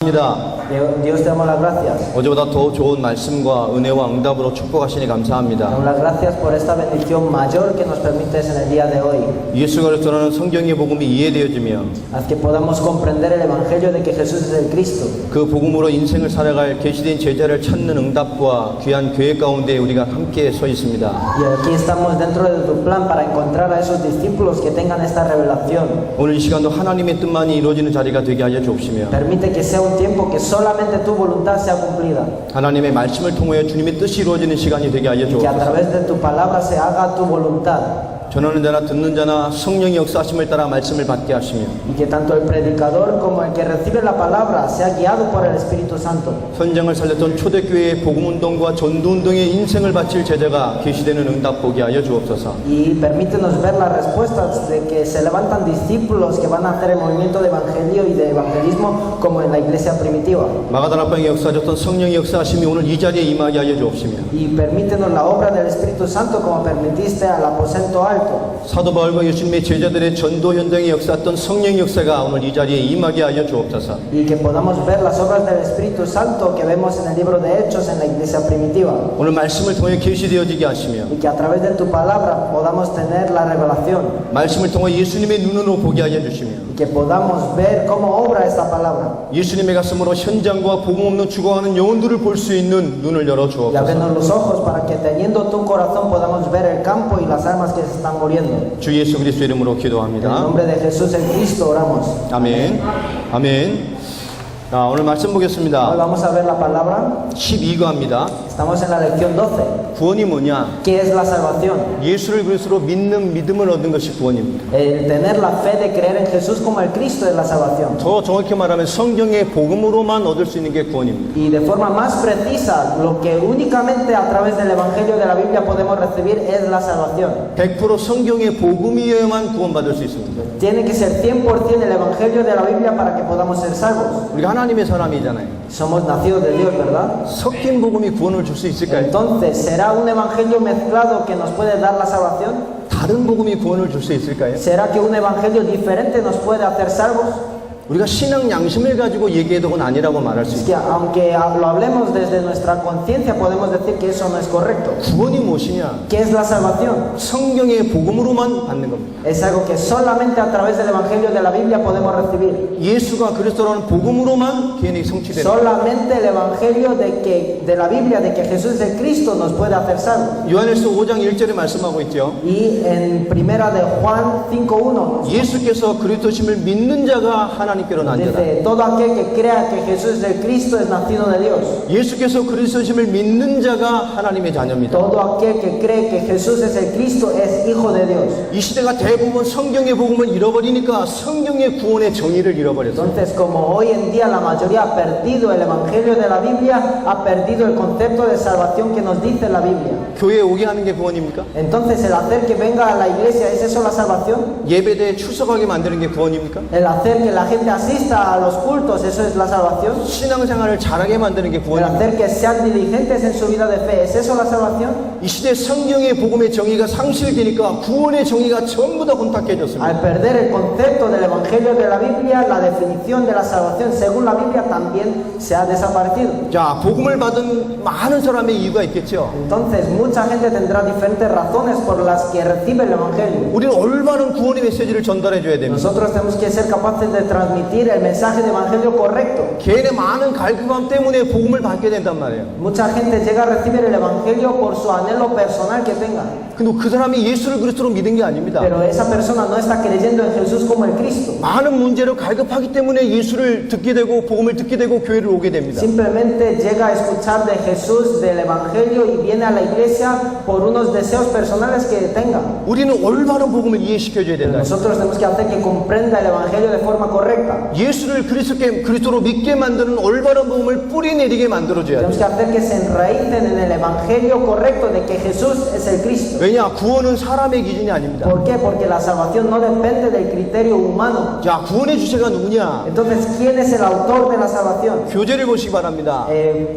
Dios te damos las gracias. 어제보다 더 좋은 말씀과 은혜와 응답으로 축복하시니 감사합니다. Damos las gracias por esta bendición mayor que nos permites en el día de hoy. 예수 그리스도라는 성경의 복음이 이해되어지며 Haz que podamos comprender el Evangelio de que Jesús es el Cristo. 그 복음으로 인생을 살아갈 계시된 제자를 찾는 응답과 귀한 교회 가운데 우리가 함께 서 있습니다. Y aquí estamos dentro de tu plan para encontrar a esos discípulos que tengan esta revelación. 오늘 이 시간도 하나님의 뜻만이 이루어지는 자리가 되게 하여 주옵시며 Permite que sea un tiempo que solamente tu voluntad sea cumplida. 하나님의 말씀을 통하여 주님의 뜻이 이루어지는 시간이 되게 하여 Y que a 주옵소서. través de tu palabra se haga tu voluntad. 전하는 자나 듣는 자나 성령의 역사하심을 따라 말씀을 받게 하시며 Y que tanto el predicador como el que recibe la palabra sea guiado por el Espíritu Santo. 현장을 살렸던 초대교회의 복음운동과 전도운동의 인생을 바칠 제자가 계시되는 응답 보게 하여 주옵소서. Y permítenos ver las respuestas de que se levantan discípulos que van a hacer el movimiento de evangelio y de evangelismo como en la iglesia primitiva. 마가다락방에 역사하셨던 성령의 역사하심이 오늘 이 자리에 임하게 하여 주옵시며 Y permítenos la obra del Espíritu Santo como permitiste al aposento alto. 사도 바울과 예수님의 제자들의 전도 현장에 역사했던 성령의 역사가 오늘 이 자리에 임하게 하여 주옵소서. Y que podamos ver las obras del Espíritu Santo que vemos en el libro de Hechos en la iglesia primitiva. 오늘 말씀을 통해 계시되어지게 하시며 Y que a través de tu palabra podamos tener la revelación. 말씀을 통해 예수님의 눈으로 보게 하여 주시며 Y que podamos ver cómo obra esta palabra. 예수님의 가슴으로 현장과 복음 없는 죽어가는 영혼들을 볼 수 있는 눈을 열어 Y 주옵소서. abrirnos los ojos para que teniendo tu corazón podamos ver el campo y las almas que se están muriendo. 주 예수 그리스도 이름으로 En el 기도합니다. nombre de Jesús el Cristo oramos. 아멘. 아멘. 자, 오늘 말씀 Hoy 보겠습니다. vamos a ver la palabra. 12과입니다. Estamos en la lección 12. 구원이 뭐냐? ¿Qué es la salvación? 예수를 그리스도로 믿는 믿음을 얻는 것이 구원입니다. El tener la fe de creer en Jesús como el Cristo es la salvación. 더 정확히 말하면 성경의 복음으로만 얻을 수 있는 게 구원입니다. Y de forma más precisa, lo que únicamente a través del Evangelio de la Biblia podemos recibir es la salvación. 100% 성경의 복음이어야만 구원받을 수 있습니다. Tiene que ser 100% el Evangelio de la Biblia para que podamos ser salvos. 우리가 하나님의 사람이잖아요. Somos nacidos de Dios, ¿verdad? 섞인 복음이 구원을 줄 수 있을까요? Entonces, ¿será un Evangelio mezclado que nos puede dar la salvación? 다른 복음이 구원을 줄 수 있을까요? ¿Será que un Evangelio diferente nos puede hacer salvos? 우리가 신앙 양심을 가지고 얘기해도 그건 아니라고 말할 수 Es 있어요. que aunque lo hablemos desde nuestra conciencia, podemos decir que eso no es correcto. 구원이 무엇이냐? ¿Qué es la salvación? 성경의 복음으로만 받는 겁니다. Es algo que solamente a través del Evangelio de la Biblia podemos recibir. 예수가 그리스도라는 복음으로만 개인에게 성취되는 거예요. Solamente el Evangelio de la Biblia, de que Jesús es el Cristo, nos puede hacer salvos. 요한일서 5장 1절에 말씀하고 있죠. Y en primera de Juan 5:1 예수께서 그리스도심을 믿는 자가 하나님께로 난 자다. dice, todo aquel que crea que Jesús es el Cristo es nacido de Dios. 예수께서 그리스도심을 믿는 자가 하나님의 자녀입니다. Todo aquel que cree que Jesús es el Cristo es hijo de Dios. 이 시대가 대부분 성경의 복음을 잃어버리니까 성경의 구원의 정의를 잃어버렸어요. Entonces, como hoy en día la mayoría ha perdido el Evangelio de la Biblia, ha perdido el concepto de salvación que nos dice la Biblia. 교회에 오게 하는 게 구원입니까? Entonces, el hacer que venga a la iglesia, ¿es eso la salvación? 예배대에 출석하게 만드는 게 구원입니까? El hacer que la gente asista a los cultos, ¿eso es la salvación? 신앙생활을 잘하게 만드는 게 El 구원입니까? hacer que sean diligentes en su vida de fe, ¿es eso la salvación? 이 시대 성경의 복음의 정의가 상실되니까 구원의 정의가 전부 다 혼탁해졌습니다. Al perder el concepto del Evangelio de la Biblia, la definición de la salvación según la Biblia también se ha desaparecido. 자, 복음을 받은 많은 사람의 이유가 있겠죠. Entonces, mucha gente tendrá diferentes razones por las que recibe el Evangelio. 우리는 올바른 구원의 메시지를 전달해 줘야 됩니다. Nosotros tenemos que ser capaces de transmitir el mensaje de Evangelio correcto. 개인의 많은 갈급함 때문에 복음을 받게 된단 말이에요. Mucha gente llega a recibir el Evangelio por su anhelo personal que tenga. 근데 그 사람이 예수를 그리스도로 믿은 게 아닙니다. Pero esa persona no está creyendo en Jesús como el Cristo. 많은 문제로 갈급하기 때문에 예수를 듣게 되고 복음을 듣게 되고 교회를 오게 됩니다. Simplemente llega a escuchar de Jesús, del Evangelio y viene a la iglesia por unos deseos personales que tenga. 우리는 올바른 복음을 이해시켜 줘야 된다. Nosotros tenemos que hacer que comprenda el Evangelio de forma correcta. 예수를 그리스도로 믿게 만드는 올바른 복음을 뿌리 내리게 만들어 줘야 Tenemos 돼요. que hacer que se enraícen en el Evangelio correcto de que Jesús es el Cristo. 왜냐? 구원은 사람의 기준이 아닙니다. ¿Por qué? Porque la salvación no depende del criterio humano. 자, 구원의 주체가 누구냐? Entonces, ¿quién es el autor de la salvación? 교재를 보시기 바랍니다.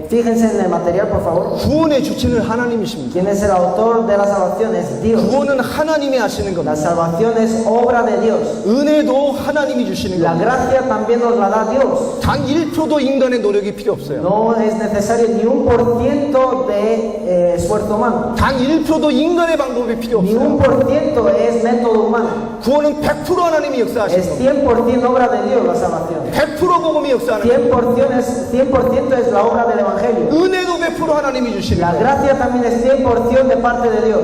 Fíjense en el material, por favor. 구원의 주체는 하나님이십니다. ¿Quién es el autor de la salvación? Es Dios. 구원은 하나님이 하시는 La 겁니다. salvación es obra de Dios. 은혜도 하나님이 주시는 La 겁니다. gracia también nos la da Dios. 단 1%도 인간의 노력이 필요 없어요. No es necesario ni 1% de esfuerzo humano. 단 1%도 인간의 방법이 필요 Ni 없어요. 1% es método humano. 구원은 100% 하나님이 역사하시는 Es 거예요. 100% obra de Dios la salvación. 100% 복음이 역사하는 거예요. 100% es la obra del Evangelio. 은혜도 100% 하나님이 주시는 La 거예요. gracia también es 100% de parte de Dios.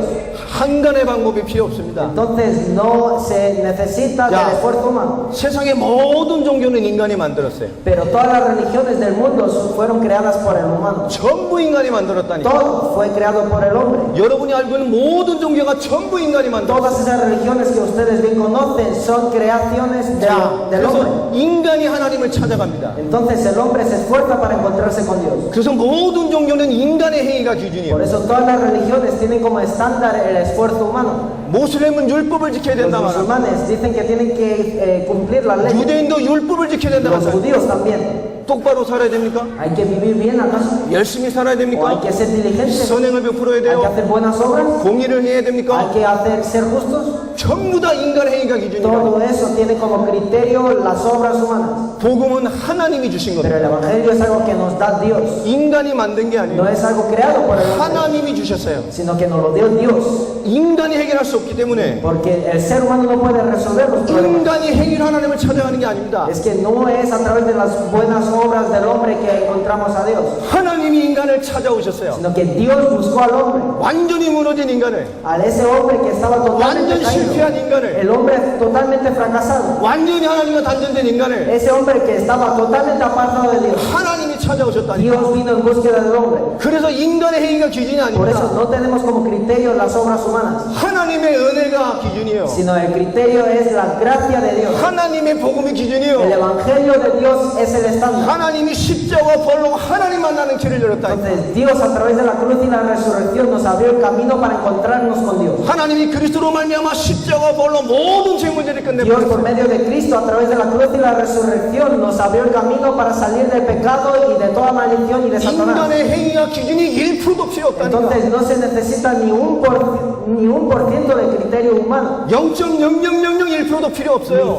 한간의 방법이 필요 없습니다. Entonces no se necesita Ya. del esfuerzo humano. 세상의 모든 종교는 인간이 만들었어요. Pero todas las religiones del mundo fueron creadas por el humano. 전부 인간이 만들었다니까. Todo fue creado por el hombre. 여러분이 알고 있는 모든 종교가 전부 인간이 만들었어요. Todas esas religiones que ustedes bien conocen son creaciones del hombre. 그래서 인간이 하나님을 찾아갑니다. Entonces el hombre se esfuerza para encontrarse con Dios. 그래서 모든 종교는 인간의 행위가 Por 기준이에요. eso todas las religiones tienen como estándar el esfuerzo humano. 모슬렘은 율법을 지켜야 Los 된다 말합니다. musulmanes dicen que tienen que cumplir la ley. 유대인도 율법을 지켜야 된다 Los 말합니다. judíos también. 똑바로 살아야 됩니까? Hay que vivir bien acaso. 열심히 살아야 O hay 됩니까? que ser diligentes. 선행을 베풀어야 Hay que 돼요. hacer buenas obras. 공의를 해야 Hay 됩니까? que ser justos. 전부 다 인간의 행위가 기준이에요. Todo eso tiene como criterio las obras humanas. 복음은 하나님이 주신 Pero 겁니다. el evangelio es algo que nos da Dios. 인간이 만든 게 No 아니에요. es algo creado por el hombre, 하나님이 주셨어요. sino que nos lo dio Dios. 인간이 해결할 수 없기 때문에 Porque el ser humano no puede resolver los problemas. 인간이 행위로 하나님을 찾아가는 게 아닙니다. Es que no es a través de las buenas obras del hombre que encontramos a Dios, 하나님이 인간을 찾아오셨어요. sino que Dios buscó al hombre, 완전히 무너진 인간을, a ese hombre que estaba totalmente 완전 실패한 caído, 인간을, el hombre totalmente fracasado, 완전히 하나님과 단절된 인간을 ese hombre que estaba totalmente apartado de Dios. 하나님이 찾아오셨다니까. Dios vino en búsqueda del hombre. 그래서 인간의 행위가 기준이 Por eso 아닙니다. no tenemos como criterio las obras humanas, 하나님의 은혜가 기준이에요. sino el criterio es la gracia de Dios. 하나님의 복음이 El 기준이에요. evangelio de Dios es el estándar. 하나님이 십자가와 벌로 하나님 만나는 길을 열었다니까. Entonces Dios a través de la cruz y la resurrección nos abrió el camino para encontrarnos con Dios. 하나님이 그리스도로 말미암아 십자가와 벌로 모든 죄 문제를 Dios por 끝내버렸어요. medio de Cristo a través de la cruz y la resurrección nos abrió el camino para salir del pecado y de toda maldición y de Satanás. 인간의 행위가 기준이 1%도 필요 없다니까. Entonces no se necesita ni un por ciento de criterio humano. 0.0001%도 필요 없어요.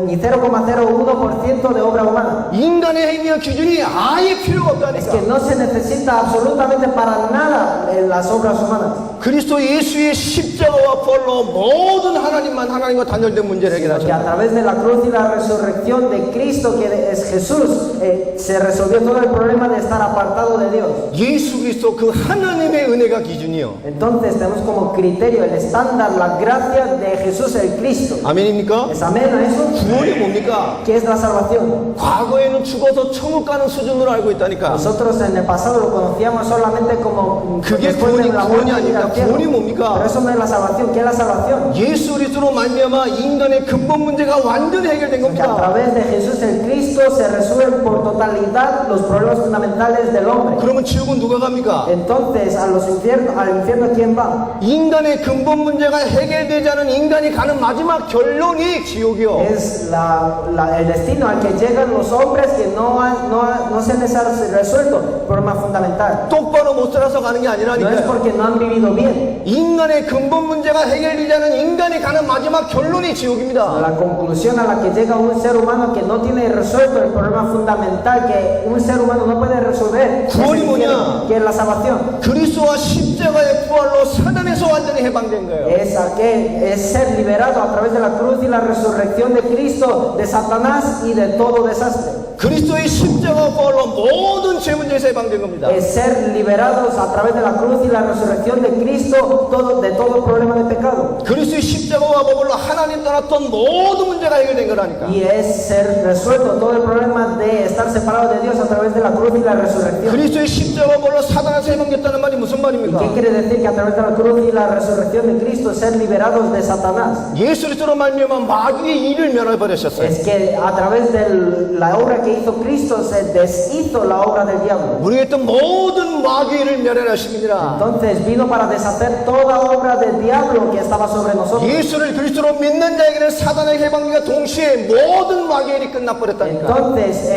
Ni 0,01% de obra humana. 인간의 행위와 기준이 아예 필요가 Es 없다니까. que no se necesita absolutamente para nada en las obras humanas. 그리스도 예수의 십자가와 벌로 모든 하나님과 단절된 문제를 Que a 해결하셨다. través de la cruz y la resurrección de Cristo, que es Jesús, se resolvió todo el problema de estar apartado de Dios. 예수 그리스도 그 하나님의 은혜가 기준이요. Entonces tenemos como criterio el estándar, la gracia de Jesús el Cristo. 아멘입니까? ¿Es amén a eso? 구원이 뭡니까? ¿Qué es la salvación? 과거에는 죽어서 천국 가는 수준으로 알고 있다니까. Nosotros en el pasado lo conocíamos solamente como 그게 después de la 구원이 muerte ir 아닙니다. al cielo. 구원이 뭡니까? Pero eso no es la salvación. ¿Qué es la salvación? 예수 그리스도로 말미암아 인간의 근본 문제가 완전히 해결된 Que a 겁니다. través de Jesús el Cristo se resuelven por totalidad los problemas fundamentales del hombre. 그러면 지옥은 누가 갑니까? Entonces al infierno ¿quién va? 인간의 근본 문제가 해결되지 않은 인간이 가는 마지막 결론이 지옥이요. Es el destino al que llegan los hombres que no se les ha resuelto el problema fundamental. 똑바로 못 살아서 가는 게 No es 아니라니까요. porque no han vivido bien. 인간의 근본 문제가 해결되지 않은 인간이 가는 마지막 결론이 지옥입니다. La conclusión a la que llega un ser humano que no tiene resuelto el problema fundamental que un ser humano no puede resolver, es 구원이 el infierno, 뭐냐? que es la salvación. 그리스도와 십자가의 부활로 사단에서 완전히 해방된 거예요. Es ser liberado a través de la cruz y la resurrección de Cristo de Satanás y de todo desastre. 그리스도의 십자가와 부활로 모든 죄 문제에서 해방된 겁니다. Es ser liberados a través de la cruz y la resurrección de Cristo de todo problema de pecado. 그리스도의 십자가와 부활로 하나님 떠났던 모든 문제가 해결된 거라니까. Y es ser resuelto todo el problema de estar separado de Dios a través de la cruz y la resurrección. 그리스도의 십자가와 부활로 사단에서 해방됐다는 말이 무슨 ¿Y 말입니까? qué quiere decir que a través de la cruz y la resurrección de Cristo ser liberados de Satanás? 예수 그리스도로 말미암아 마귀의 일을 면해 버리셨어요. Es que a través de la obra que hizo Cristo se deshizo la obra del diablo. 우리가 했던 모든 마귀의 일을 멸하심이니라. Entonces vino para deshacer toda obra del diablo que estaba sobre nosotros. 예수를 그리스도로 믿는 자에게는 사단의 해방기가 동시에 모든 마귀의 일이 끝나버렸다니까. Entonces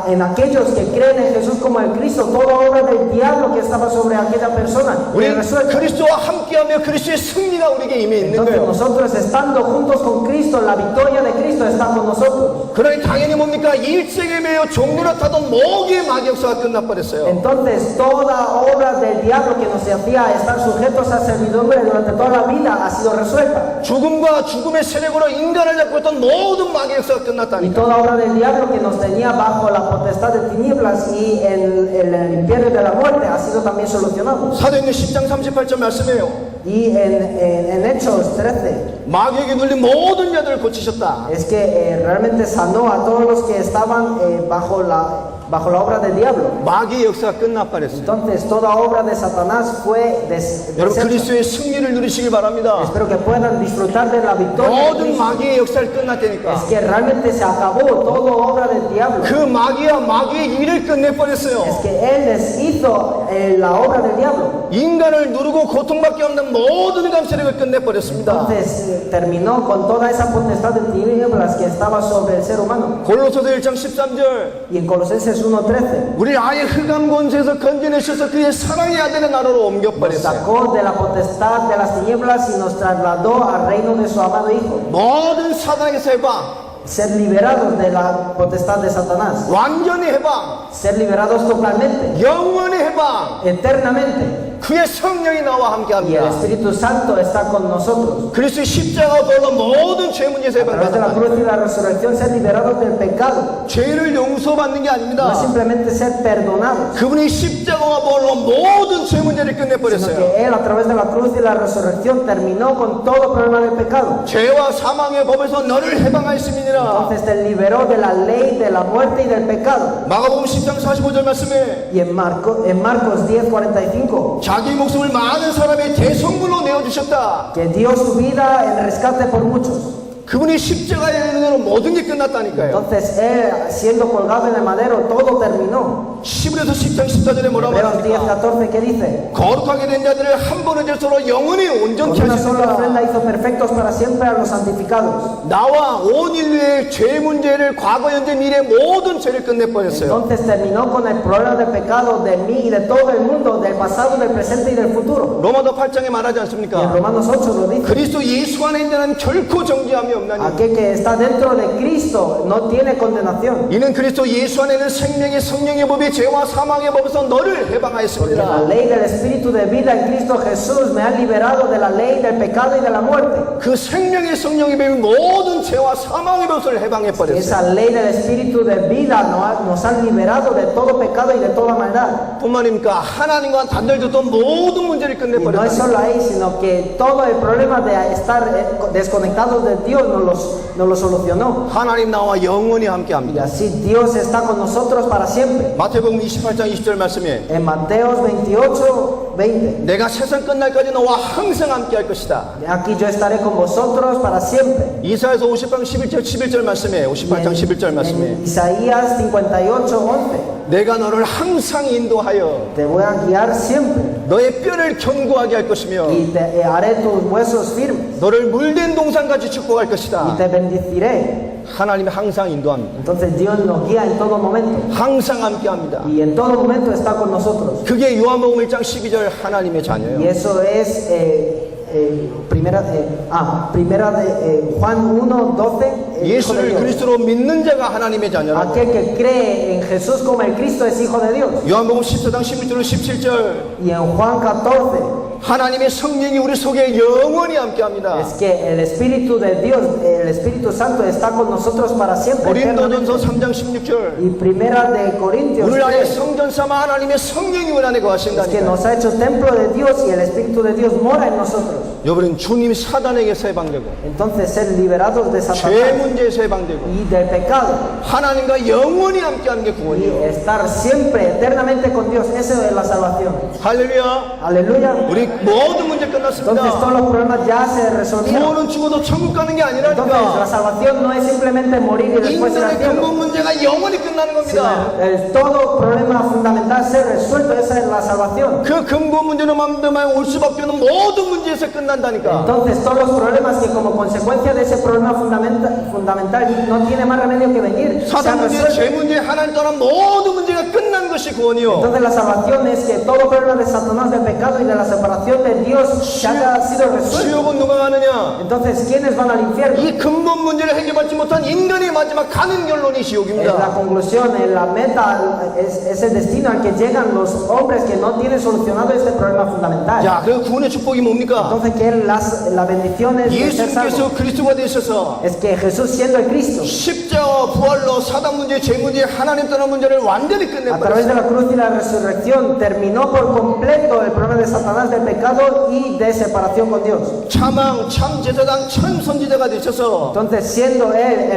en aquellos que creen en Jesús como el Cristo, toda obra del diablo que estaba sobre aquella persona 우리 es resuelta. 그리스도와 함께하며 그리스도의 승리가 우리에게 임해 있는 Entonces 거예요. nosotros estando juntos con Cristo, la victoria de Cristo está con nosotros. 그러니 당연히 뭡니까? 일생에 매여 종로를 타던 모기의 마귀 역사가 끝나버렸어요. Entonces toda obra del diablo que nos hacía estar sujetos a servidumbre durante toda la vida ha sido resuelta. 죽음과 죽음의 세력으로 인간을 잡고 있던 모든 마귀 역사가 Y 끝났다니까. toda obra del diablo que nos tenía bajo la potestad de tinieblas y el imperio de la muerte ha sido también solucionado. 사도행전 10장 38절 말씀이에요. Y en Hechos 13 마귀에게 눌린 모든 자들을 고치셨다. es que realmente sanó a todos los que estaban bajo la obra del diablo. 마귀의 역사가 끝나버렸어요. Entonces toda obra de Satanás fue 여러분 deshecha. 그리스도의 승리를 누리시길 바랍니다. Espero que puedan disfrutar de la victoria de 모든 Cristo. 마귀의 역사를 끝났다니까. Es que realmente se acabó toda obra del diablo. 그 마귀와 마귀의 일을 끝내버렸어요. Es que él deshizo la obra del diablo. 인간을 누르고 고통받게 하는 모든 감세력을 끝내버렸습니다. Entonces terminó con toda esa potestad de tinieblas que estaba sobre el ser humano. 골로새서 1장 13절 Y en Colosenses 1:13 우리 아예 흑암 권세에서 건져내셔서 그의 사랑의 아들의 나라로 nos 옮겨버렸어요. sacó de la potestad de las tinieblas y nos trasladó al reino de su amado Hijo. 모든 사단에게서 해방, Ser liberados de la potestad de Satanás. 완전히 해방, Ser liberados totalmente, 영원히 해방. eternamente. 그의 성령이 나와 Y el 함께합니다. Espíritu Santo está con nosotros. 그리스도의 십자가와 벌로 모든 죄 문제에서 A través de la 해방받았다. cruz y la resurrección, ser liberados del pecado. 죄를 용서받는 게 No 아닙니다. es simplemente ser perdonados, 그분이 십자가와 벌로 모든 죄 문제를 sino 끝내버렸어요. que Él a través de la cruz y la resurrección terminó con todo problema del pecado. 죄와 사망의 법에서 너를 해방하였음이니라. Entonces te liberó de la ley, de la muerte y del pecado. 마가복음 10장 45절 말씀에 Y en Marcos 10:45, 자기 목숨을 많은 사람의 대성물로 내어주셨다. que dio su vida en rescate por muchos. 그분이 십자가에 있는 대로 모든 게 끝났다니까요. Entonces Él, siendo colgado en el madero, todo terminó. 히브리서 10장 14절에 뭐라고 Hebreos 말합니까? 10:14, ¿qué dice? 거룩하게 된 자들을 한 번에 절서로 영원히 Con 온전케 una sola ofrenda 하셨다. hizo perfectos para siempre a los santificados. 나와 온 인류의 죄 문제를 과거, 현재, 미래 모든 죄를 끝내버렸어요. Entonces terminó con el problema del pecado de mí y de todo el mundo, del pasado, del presente y del futuro. 로마서 8장에 말하지 Y en 않습니까? Romanos 8 lo dice. 그리스도 예수 안에 있는 자는 결코 정죄함이 없나니 Aquel que está dentro de Cristo no tiene condenación. 이는 그리스도 예수 안에 있는 생명의 성령의 법이 죄와 사망의 법에서 너를 Porque la 해방하였습니다. ley del Espíritu de vida en Cristo Jesús me ha liberado de la ley del pecado y de la muerte. 그 생명의 성령의 법이 모든 죄와 사망의 법을 해방해버렸어요. Esa ley del Espíritu de vida nos ha liberado de todo pecado y de toda maldad. 뿐만입니까? 하나님과 단절됐던 모든 문제를 Y no es 끝내버렸다. solo ahí, sino que todo el problema de estar desconectados de Dios nos lo solucionó. 하나님 나와 영원히 Y 함께합니다. así Dios está con nosotros para siempre. 마태복음 28장 20절 말씀에 En Mateos 28:20. 내가 세상 끝날까지 너와 항상 함께할 것이다. Aquí yo estaré con vosotros para siempre. 이사야서 50장 11절 말씀에 58장 11절 말씀에 En Isaías 58:11. 내가 너를 항상 인도하여 Te voy a guiar siempre 너의 뼈를 견고하게 할 것이며 y te haré tus huesos firmes 너를 물된 동산같이 축복할 y 것이다. te bendeciré. 하나님이 항상 인도합니다. Entonces Dios nos guía en todo momento 항상 함께합니다. y en todo momento está con nosotros. 그게 요한복음 1장 12절 하나님의 Y 자녀예요. eso es primera de Juan 1:12. 예수를 그리스도로 믿는 자가 하나님의 자녀라고. Aquel que cree en Jesús como el Cristo es hijo de Dios. 요한복음 14장 16절 17절 Y en Juan 14 하나님의 성령이 우리 속에 영원히 함께합니다. es que el Espíritu de Dios, el Espíritu Santo está con nosotros para siempre. 고린도전서 eternamente. 3장 16절 Y primera de Corintios 오늘 안에 3 성전 삼아 하나님의 성령이 우리 안에 es que 거하신다니까. nos ha hecho templo de Dios y el Espíritu de Dios mora en nosotros. 여러분 주님이 사단에게서 해방되고 Entonces ser liberados de 죄 Satanás 문제에서 해방되고 y del pecado 하나님과 영원히 함께하는 게 y 구원이에요. estar siempre eternamente con Dios, eso es la salvación. 할렐루야. Aleluya. 우리 모든 문제 Entonces 끝났습니다. todos los problemas ya se resolvieron. 구원은 죽어도 천국 가는 게 Entonces la 아니라니까. salvación no es simplemente morir y después ir al 인간의 cielo. 근본 문제가 영원히 끝나는 Sino 겁니다. todo problema fundamental ser resuelto, esa es la salvación. 그 근본 문제로 만들면 올 수밖에 없는 모든 문제에서 끝난다니까. Entonces todos los problemas que como consecuencia de ese problema fundamental no tiene más remedio que venir, se 사단 han 문제, resuelto. 죄 문제, 하나님 떠난 모든 문제가 끝난 것이 구원이요. Entonces la salvación es que todo problema de Satanás, del pecado y de la separación de Dios se haya sido resuelto. 지옥은 누가 가느냐? Entonces, ¿quiénes van al infierno? 이 근본 문제를 해결받지 못한 인간의 마지막 가는 결론이 Es la 지옥입니다. conclusión, es la meta, es el destino al que llegan los hombres que no tienen solucionado este problema fundamental. 자, 그 구원의 축복이 뭡니까? Entonces, ¿qué es la bendición es de ser salvo? 예수님께서 그리스도가 되셔서 Es que Jesús siendo el Cristo, 십자와 부활로 사단 문제, 죄 문제, 하나님 떠난 문제를 완전히 a través de 끝내버렸어요. la cruz y la resurrección, terminó por completo el problema de Satanás, del pecado y de separación con Dios. 참왕, 참제사장, 참선지자가 되셔서 Entonces, siendo Él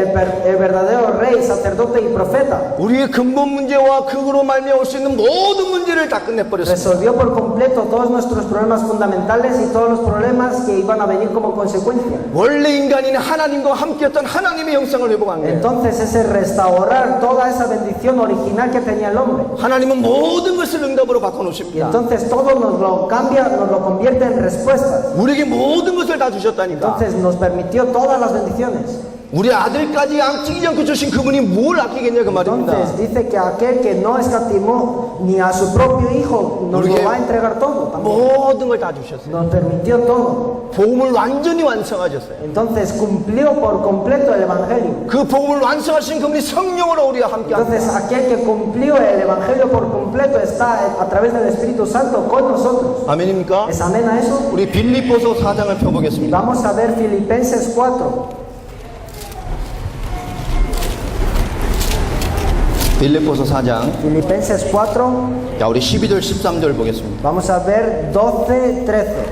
el verdadero rey, sacerdote y profeta, 우리의 근본 문제와 그거로 말미암아 올 수 있는 모든 문제를 다 끝내버렸습니다. resolvió por completo todos nuestros problemas fundamentales y todos los problemas que iban a venir como consecuencia. 원래 인간인 하나님과 함께했던 하나님의 영상을 회복한 거예요. Entonces ese restaurar toda esa bendición original que tenía el hombre. 하나님은 모든 것을 응답으로 Y 바꿔놓으십니다. entonces todo nos lo cambia, nos lo convierte en respuestas. 우리에게 모든 것을 다 주셨다니까. Entonces nos permitió todas las bendiciones. 우리 아들까지 아끼지 않고 주신 그분이 뭘 아끼겠냐 그 말입니다. Entonces dice que aquel que no escatimó ni a su propio hijo nos lo va a entregar todo también. 모든 걸 다 주셨어요. Nos permitió todo. 복음을 완전히 완성하셨어요. Entonces cumplió por completo el evangelio. 그 복음을 완성하신 그분이 성령으로 우리와 함께 Entonces 합니다. aquel que cumplió el evangelio por completo está a través del Espíritu Santo con nosotros. 아멘입니까? ¿Es amén a eso? 우리 빌립보서 4장을 펴보겠습니다. Vamos a ver Filipenses 4. 빌립보서 4장. Filipenses 4, 자, 우리 12절 13절 보겠습니다. vamos a ver 12, 13.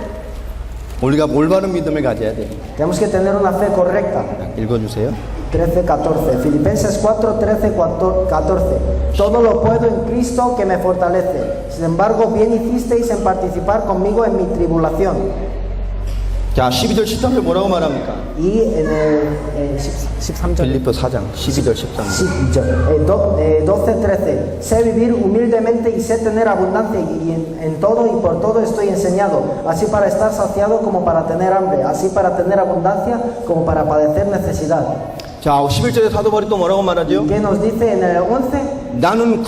우리가 올바른 믿음을 가져야 돼요. Tenemos que tener una fe correcta. 읽어주세요. 13, 14. Filipenses 4, 13, 14. Todo lo puedo en Cristo que me fortalece. Sin embargo, bien hicisteis en participar conmigo en mi tribulación. 자, 12절 13절 뭐라고 말합니까? Y en el 13절. 빌립보 4장 12절 13절. Sí, 12, 13. Sé vivir humildemente y sé tener abundancia y en todo y por todo estoy enseñado, así para estar saciado como para tener hambre, así para tener abundancia como para padecer necesidad. 자, 11절에 사도 바울이 또 뭐라고 말하죠? ¿Qué nos dice en el 11? 나는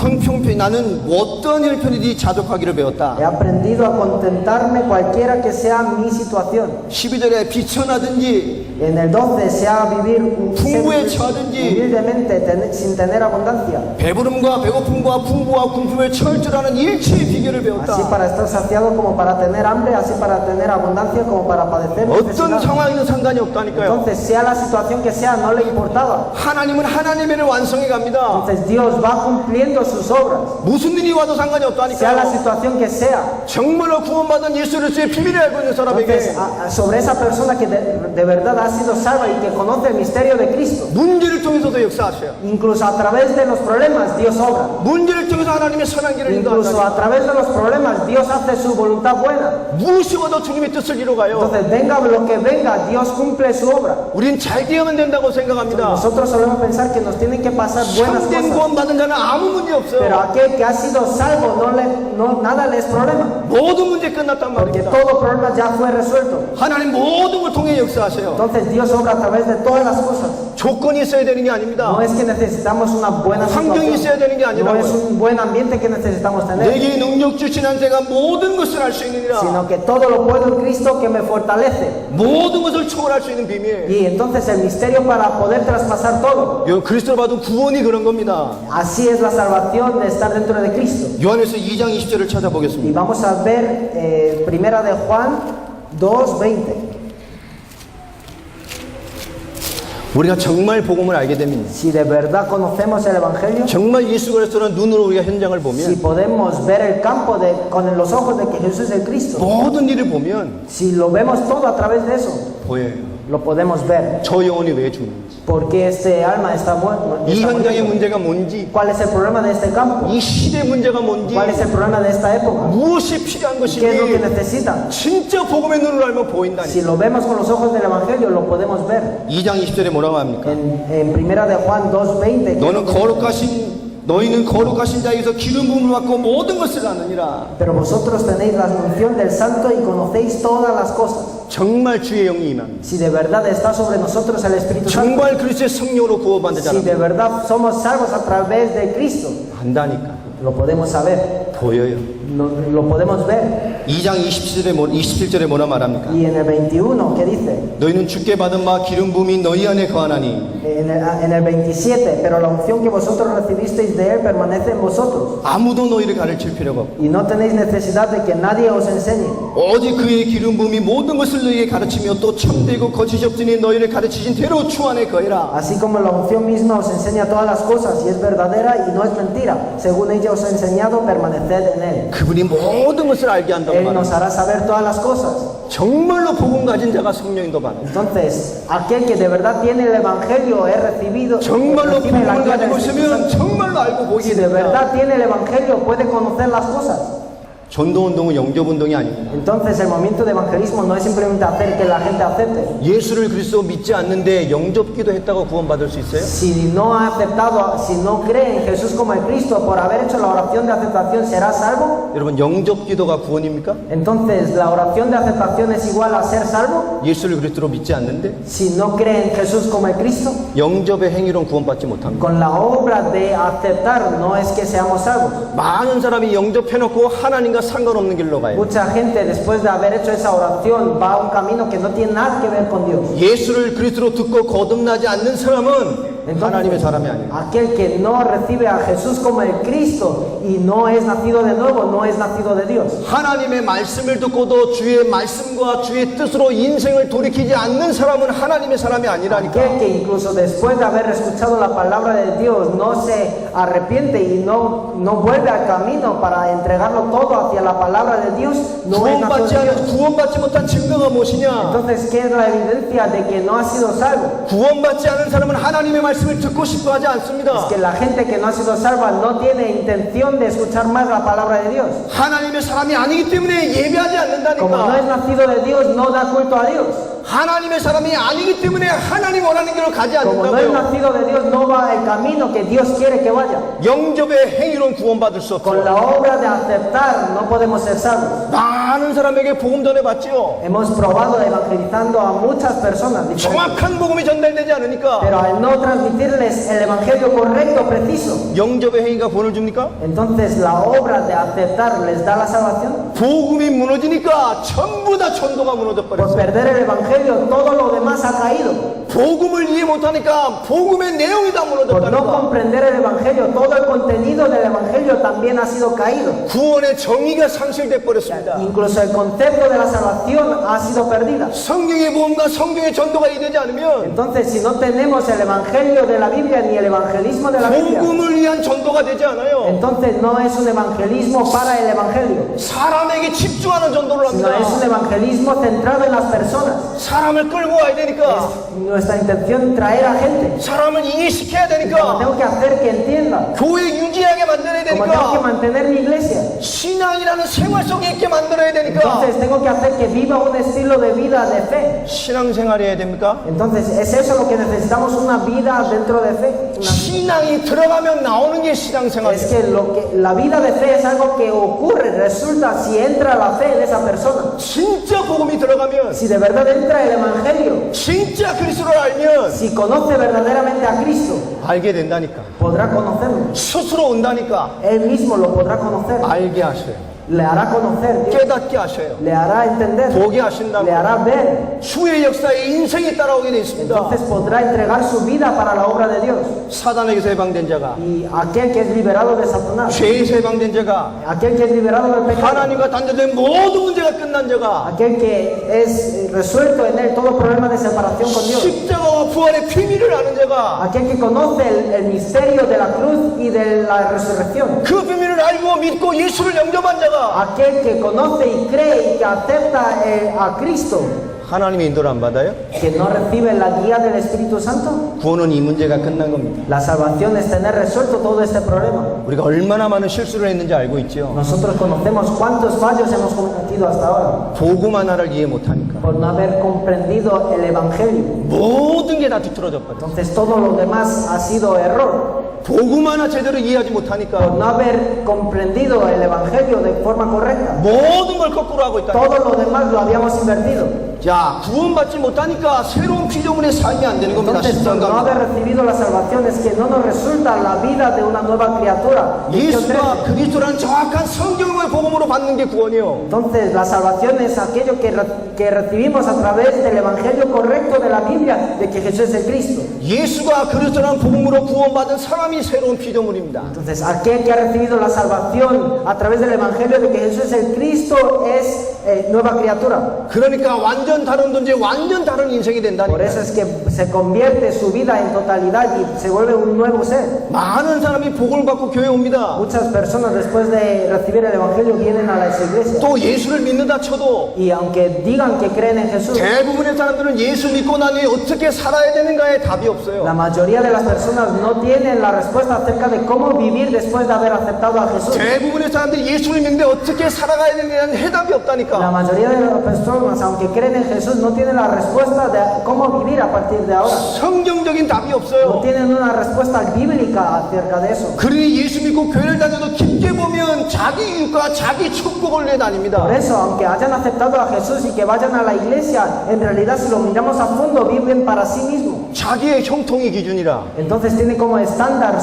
나는 어떤 형편이든지 자족하기를 배웠다. He aprendido a contentarme cualquiera que sea mi situación. 12절에 비천하든지 En el 12 sea vivir 풍부에 처하든지 humildemente sin tener abundancia, 배부름과 배고픔과 풍부와 궁핍을 철저하는 일체의 비결을 배웠다. así para estar saciado como para tener hambre, así para tener abundancia como para padecer 어떤 necesidad. 상황이든 상관이 없다니까요. Entonces, sea la situación que sea, no le importaba. 하나님은 하나님의 일을 완성해 갑니다. Entonces, Dios va cumpliendo sus obras, 무슨 일이 와도 상관이 sea la 없다니까요. situación que sea. 정말로 구원받은 예수 그리스도의 비밀을 알고 있는 사람에게 Entonces, sobre esa persona que de verdad ha sido salva y que conoce el misterio de Cristo, 문제를 통해서도 역사하셔요. incluso a través de los problemas, Dios obra. 문제를 통해서 하나님의 선한 길을 Incluso 인도한다. a través de los problemas, Dios hace su voluntad buena. 무엇이 와도 주님의 뜻을 이루어가요. Entonces, venga lo que venga, Dios cumple su obra. 우린 잘 되면 된다고 생각합니다. Nosotros solemos pensar que nos tienen que pasar buenas 참된 cosas, 구원받은 자는 아무 문제 pero 없어요. aquel que ha sido salvo, nada le es problema, 모든 문제 끝났단 porque 말입니다. todo problema ya fue resuelto. 하나님 모든 걸 통해 역사하세요. Entonces, Dios obra a través de todas las cosas. 조건이 있어야 되는 게 아닙니다. No es que necesitamos una buena 환경이 있어야 되는 게 situación, no es 아니라고요. un buen ambiente que necesitamos tener, 내게 능력 주신 한 제가 모든 것을 할 수 있느니라. sino que todo lo puedo en Cristo que me fortalece. 모든 것을 초월할 수 있는 비밀. Y entonces el misterio para poder traspasar todo. 그리스도로 받은 구원이 그런 겁니다. Así es la salvación de estar dentro de Cristo. 요한에서 2장 20절을 Y 찾아보겠습니다. vamos a ver Primera de Juan 2:20. 우리가 정말 복음을 알게 됩니다. Si de verdad conocemos el Evangelio, 정말 예수 그리스도는 눈으로 우리가 현장을 si 보면 podemos ver el campo con los ojos de que Jesús es el Cristo, 모든 일을 보면 si lo vemos todo a través de eso, 보여요. Lo podemos ver. 저 영혼이 왜 죽는지, ¿Por qué este alma está muerta? 이 현장의 문제가 뭔지, ¿Cuál es el problema de este campo? 이 시대 문제가 뭔지, ¿Cuál es el problema de esta época? 무엇이 필요한 ¿Qué es lo que 것인지 necesitan? 진짜 복음의 눈으로 알면 보인다니. Si lo vemos con los ojos del Evangelio, lo podemos ver. 2장 20절에 뭐라고 합니까? En primera de Juan 2:20. 너희는 거룩하신 자에게서 기름 부음을 받고 모든 것을 아느니라. Pero vosotros tenéis la unción del Santo y conocéis todas las cosas. 정말 주의 영이 임합니다. Si de verdad está sobre nosotros el Espíritu Santo, 정말 그리스도의 성령으로 구원받은 si de 자라면 verdad somos salvos a través de Cristo, 안다니까. lo podemos saber, 보여요. lo podemos ver. 2장 27절에 뭐라 말합니까? Y en el 21, ¿qué dice? 너희는 주께 받은 바 기름 부음이 너희 안에 거하나니 En el 27, pero la unción que vosotros recibisteis de Él permanece en vosotros. 아무도 너희를 가르칠 필요가 없고 Y no tenéis necesidad de que nadie os enseñe. 오직 그의 기름 부음이 모든 것을 너희에게 가르치며 또 참되고 거짓이 없으니 너희를 가르치신 대로 주 안에 거해라. Así como la unción misma os enseña todas las cosas y es verdadera y no es mentira, según ella os ha enseñado, permaneced en Él. 그분이 모든 것을 알게 한다고 Él nos 말합니다. hará saber todas las cosas. 정말로 복음 가진 자가 성령인도 받아. Entonces, aquel que de verdad tiene el Evangelio es recibido, 정말로 recibe la 복음을 guía del 가지고 Espíritu 있으면 Santo. 정말로 알고 보이게 Si de 됩니다. verdad tiene el Evangelio, puede conocer las cosas. 전도운동은 영접운동이 아닙니다. Entonces, el movimiento de evangelismo no es simplemente hacer que la gente acepte. 예수를 그리스도 믿지 않는데 영접기도 했다고 구원받을 수 있어요? Si no ha aceptado, si no cree en Jesús como el Cristo por haber hecho la oración de aceptación, ¿será salvo? 여러분 영접기도가 구원입니까? Entonces, ¿la oración de aceptación es igual a ser salvo? 예수를 그리스도로 믿지 않는데 Si no cree en Jesús como el Cristo, 영접의 행위로는 구원받지 못합니다. con la obra de aceptar no es que seamos salvos. 많은 사람이 영접해놓고 하나님과 상관없는 길로 가요. Mucha gente después de haber hecho esa oración va a un camino que no tiene nada que ver con Dios. 예수를 그리스도로 듣고 거듭나지 않는 사람은 하나님의 사람이 아니에요. Aquel que no recibe a Jesús como el Cristo y no es nacido de nuevo, no es nacido de Dios. 하나님의 말씀을 듣고도 주의 말씀과 주의 뜻으로 인생을 돌이키지 않는 사람은 하나님의 사람이 아니라니까. Aquel que incluso después de haber escuchado la palabra de Dios no se arrepiente y no vuelve al camino para entregarlo todo hacia la palabra de Dios, no es nacido de Dios. 구원받지 못한 증거가 무엇이냐? Entonces, ¿qué es la evidencia de que no ha sido salvo? 구원받지 않은 사람은 하나님의 말씀을 듣고 싶어 하지 않습니다. Es que la gente que no ha sido salva no tiene intención de escuchar más la palabra de Dios. 하나님의 사람이 아니기 때문에 예배하지 Como no es 않는다니까. nacido de Dios, no da culto a Dios. 하나님의 사람이 아니기 때문에 하나님 원하는 길로 가지 Como no es 않는다고요. nacido de Dios, no va el camino que Dios quiere que vaya. 영접의 행위로는 구원받을 수 Con la 없죠. obra de aceptar no podemos ser salvos. 많은 사람에게 복음 전해봤지요. Hemos probado evangelizando a muchas personas diferentes, 정확한 복음이 전달되지 않으니까 pero al no transmitirles el evangelio correcto, preciso, 영접의 행위가 구원을 줍니까? entonces la obra de aceptar les da la salvación. 복음이 무너지니까 전부 다 전도가 무너져 Por 버렸어요. perder el evangelio, todo lo demás ha caído. 복음을 이해 못하니까 복음의 내용이 다 Por no 무너졌다니까. comprender el evangelio, todo el contenido del evangelio también ha sido caído. 구원의 정의가 상실돼 버렸습니다. Incluso el concepto de la salvación ha sido perdida. 성경의 복음과 성경의 전도가 이되지 않으면 Entonces, si no tenemos el evangelio de la Biblia ni el evangelismo de la Biblia, 복음을 위한 전도가 되지 않아요. entonces no es un evangelismo para el evangelio, 사람에게 집중하는 전도를 sino es un 합니다. evangelismo centrado en las personas. 사람을 끌고 와야 되니까, Nuestra intención traer a gente. 사람을 이해시켜야 Como 되니까, tengo que hacer que entienda, 교회 유지하게 만들어야 como tengo que 되니까, mantener mi iglesia. 신앙이라는 생활 속에 있게 만들어야 되니까, Entonces tengo que hacer que viva un estilo de vida de fe. 신앙생활 해야 됩니까? Entonces es eso lo que necesitamos, una vida dentro de fe. 신앙이 들어가면 나오는 게 Es 신앙생활이에요. que la vida de fe es algo que ocurre, resulta si entra la fe en esa persona. 진짜 복음이 들어가면, Si de verdad entra el evangelio, 진짜 그리스도를 알면 si conoce verdaderamente a Cristo, 알게 된다니까. podrá conocerlo. 스스로 온다니까. Él mismo lo podrá conocer. 알게 하셔요. Le hará conocer, Dios. 깨닫게 하셔요. Le hará entender, 보게 하신다고. le hará ver. 주의 역사에 인생이 따라오게 돼 있습니다. Entonces podrá entregar su vida para la obra de Dios. 사단에게서 해방된 자가, Y aquel que es liberado de Satanás, 죄에서 해방된 자가, aquel que es liberado del pecado, 하나님과 단절된 모든 문제가 끝난 자가, aquel que es resuelto en él todo problema de separación con Dios, 십자가와 부활의 비밀을 아는 자가, aquel que conoce el misterio de la cruz y de la resurrección, 그 비밀을 알고 믿고 예수를 영접한 자가 aquel que conoce y cree y que acepta a Cristo, 하나님의 인도를 안 받아요? que no recibe la guía del Espíritu Santo. 구원은 이 문제가 끝난 겁니다. La salvación es tener resuelto todo este problema. 우리가 얼마나 많은 실수를 했는지 알고 있죠. Nosotros conocemos cuántos fallos hemos cometido hasta ahora 복음 하나를 이해 못하니까 por no haber comprendido el Evangelio. 모든 게 다 뒤틀어져 버려. Entonces todo lo demás ha sido error. 복음 하나 제대로 이해하지 Por 못하니까 no haber comprendido el Evangelio de forma correcta. 모든 걸 거꾸로 하고 있다. Todo lo demás lo habíamos invertido. 자, 구원받지 못하니까 새로운 피조물의 삶이 안 되는 겁니다. Entonces, por no haber recibido la salvación es que no nos resulta la vida de una nueva criatura. 예수가 그리스도라는 정확한 성경의 복음으로 받는 게 구원이요. Entonces, la salvación es aquello que recibimos a través del Evangelio correcto de la Biblia, de que Jesús es el Cristo. 예수가 그리스도라는 복음으로 구원받은 사람이 새로운 피조물입니다. Entonces, aquel que ha recibido la salvación a través del Evangelio de que Jesús es el Cristo es nueva criatura. 그러니까 완전 다른 존재, 완전 다른 인생이 Por 된다니까. eso es que se convierte su vida en totalidad y se vuelve un nuevo ser. 많은 사람이 복을 받고 교회 옵니다. Muchas personas después de recibir el Evangelio vienen a las iglesias. 또 예수를 믿는다 쳐도 Y aunque digan que creen en Jesús, 대부분의 사람들은 예수 믿고 난 후에 어떻게 살아야 되는가에 답이 la 없어요. mayoría de las personas no tienen la respuesta acerca de cómo vivir después de haber aceptado a Jesús. 대부분의 사람들이 예수를 믿는데 어떻게 살아가야 되느냐는 해답이 La 없다니까. mayoría de las personas, aunque creen en Jesús, no tienen la respuesta de cómo vivir a partir de ahora. 성경적인 답이 No 없어요. tienen una respuesta bíblica acerca de eso. 그러니 예수 믿고 교회를 다녀도 깊게 보면 자기 이익과 자기 축복을 위해 다닙니다. Por eso, aunque hayan aceptado a Jesús y que vayan a la iglesia, en realidad si lo miramos a fondo, viven para sí mismos. 자기의 형통의 기준이라 Entonces tienen como estándar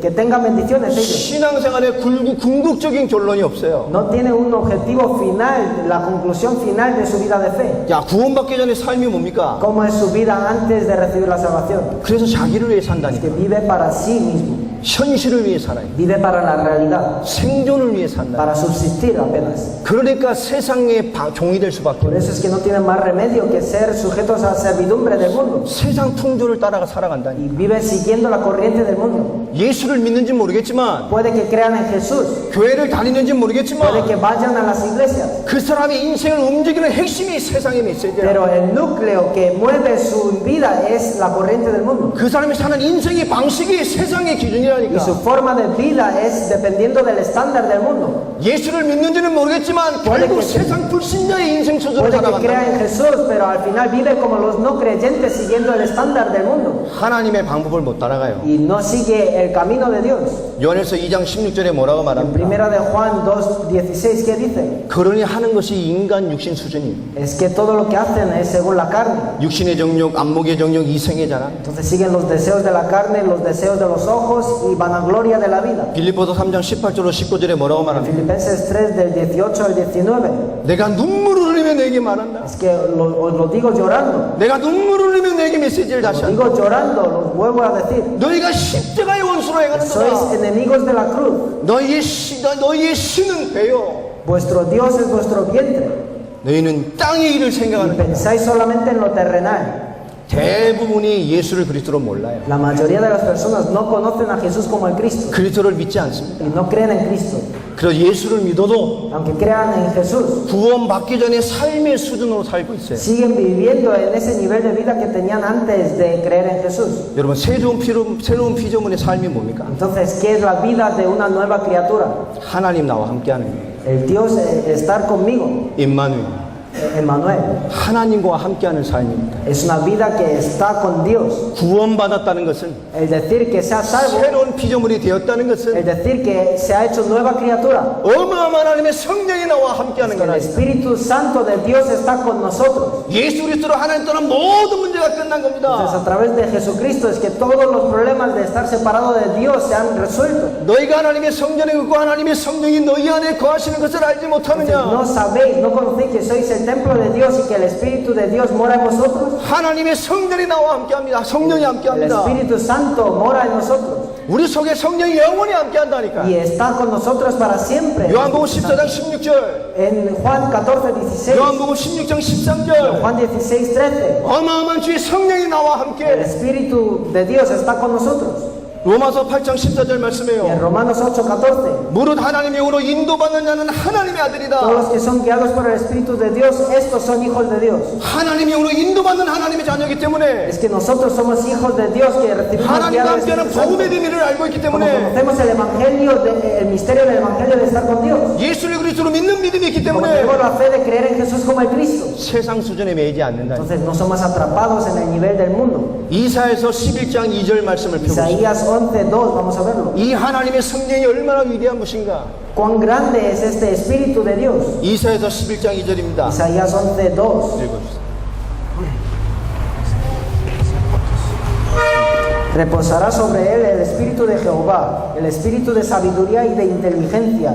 que tengan bendiciones ellos. 신앙생활에 궁극적인 결론이 없어요. No tienen un objetivo final, la conclusión final de su vida de fe. 야, 구원받기 전에 삶이 뭡니까? ¿Cómo es su vida antes de recibir la salvación? 그래서 자기를 위해 Que 산다니까. vive para sí mismo, 현실을 위해 살아요. vive para la realidad, 생존을 위해 산다. para subsistir apenas. 그러니까 세상의 종이 될 수밖에 Por 없어요. eso es que no tienen más remedio que ser sujetos a servidumbre del mundo 세상 풍조를 따라가 살아간다니. y viven siguiendo la corriente del mundo. 예수를 믿는지 모르겠지만, Puede que crean en Jesús, 교회를 다니는지 puede 모르겠지만, que vayan a las iglesias, 그 사람의 인생을 움직이는 핵심이 세상의 메시지야. pero el núcleo que mueve su vida es la corriente del mundo. 그 사람이 사는 인생의 방식이 세상의 Y su 기준이라니까. forma de vida es dependiendo del estándar del mundo. 예수를 믿는지는 모르겠지만 결국 세상 불신자의 인생 처지로 Puede que crea 살아간다. en Jesús, pero al final vive como los no creyentes siguiendo el estándar del mundo 하나님의 방법을 못 따라가요. y no sigue el camino de Dios. 요한에서 2장 16절에 뭐라고 En 말합니까? primera de Juan 2:16, ¿qué dice? 그러니 하는 것이 인간 육신 수준이에요. Es que todo lo que hacen es según la carne. 육신의 정욕, 안목의 정욕, 이생의 자랑. Entonces siguen los deseos de la carne, los deseos de los ojos y vanagloria de la vida. 빌립보서 3장 18절로 19절에 뭐라고 En 말합니까? Filipenses 3 del 18 al 19, 내가 눈물을 흘리며 내게 말한다. es que os lo digo llorando. 내가 눈물을 흘리며 내게 메시지를 다시 Lo 한다. digo llorando, los vuelvo a decir. 너희가 십자가의 원수로 Sois 행하는도다. enemigos de la cruz. 너희의 신은 배요. Vuestro Dios es vuestro vientre. 너희는 땅의 일을 Y 생각하는 거야. pensáis solamente en lo terrenal. 대부분이 예수를 그리스도로 몰라요. La mayoría de las personas no conocen a Jesús como el Cristo 그리스도를 믿지 않습니다. y no creen en Cristo. 그래서 예수를 믿어도 Aunque crean en Jesús, 구원받기 전에 삶의 수준으로 살고 있어요. siguen viviendo en ese nivel de vida que tenían antes de creer en Jesús. 여러분, 새로운 피조물의 삶이 뭡니까? Entonces, ¿qué es la vida de una nueva criatura? 하나님 나와 함께하는 거예요. El Dios estar conmigo, 임마누엘. Emmanuel. 하나님과 함께하는 삶입니다. Es una vida que está con Dios. 구원받았다는 것은, El decir que se ha salvo, 새로운 피조물이 되었다는 el 것은 decir que se ha hecho nueva criatura. 어마어마한 하나님의 성령이 나와 함께하는 Que el 거다. Espíritu Santo de Dios está con nosotros. 예수 그리스도로 하나님 떠난 모든 문제가 끝난 Entonces, 겁니다. a través de Jesucristo es que todos los problemas de estar separado de Dios se han resuelto. 너희가 하나님의 성전에 있고 하나님의 성령이 너희 안에 거하시는 것을 알지 못하느냐? No sabéis, no conocéis que sois el templo de Dios y que el Espíritu de Dios mora en vosotros. 하나님의 성전이 나와 함께합니다. 성령이 El 함께합니다. Espíritu Santo mora en nosotros 우리 속에 성령이 영원히 함께한다니까. y está con nosotros para siempre. 요한복음 14장 16절, En Juan 14:16, 요한복음 16장 13절. Juan 16:13, 어마어마한 주의 성령이 나와 el 함께. Espíritu de Dios está con nosotros. 로마서 8장 14절 Y en 말씀해요. Romanos 8:14, 무릇 하나님의 영으로 인도받는 자는 하나님의 todos 아들이다. los que son guiados por el Espíritu de Dios, estos son hijos de Dios. 하나님의 영으로 인도받는 하나님의 자녀이기 때문에 Es que nosotros somos hijos de Dios que recibimos 하나님과 guiados del 함께하는 Espíritu Santo. 복음의 비밀을 알고 있기 Como 때문에 conocemos el evangelio, el misterio del evangelio de estar con Dios. 예수를 그리스도로 믿는 믿음이 있기 Como 때문에 tenemos la fe de creer en Jesús como el Cristo. 세상 수준에 매이지 않는다. Entonces no somos atrapados en el nivel del mundo. 이사야서 11장 2절 말씀을 펴보시죠. Isaías 11:2, vamos a verlo. 이 하나님의 성령이 얼마나 위대한 것인가. Cuán grande es este Espíritu de Dios. 이사야서 11장 2절입니다. Isaías 11:2. 읽어주세요. Reposará sobre él el Espíritu de Jehová, el Espíritu de sabiduría y de inteligencia,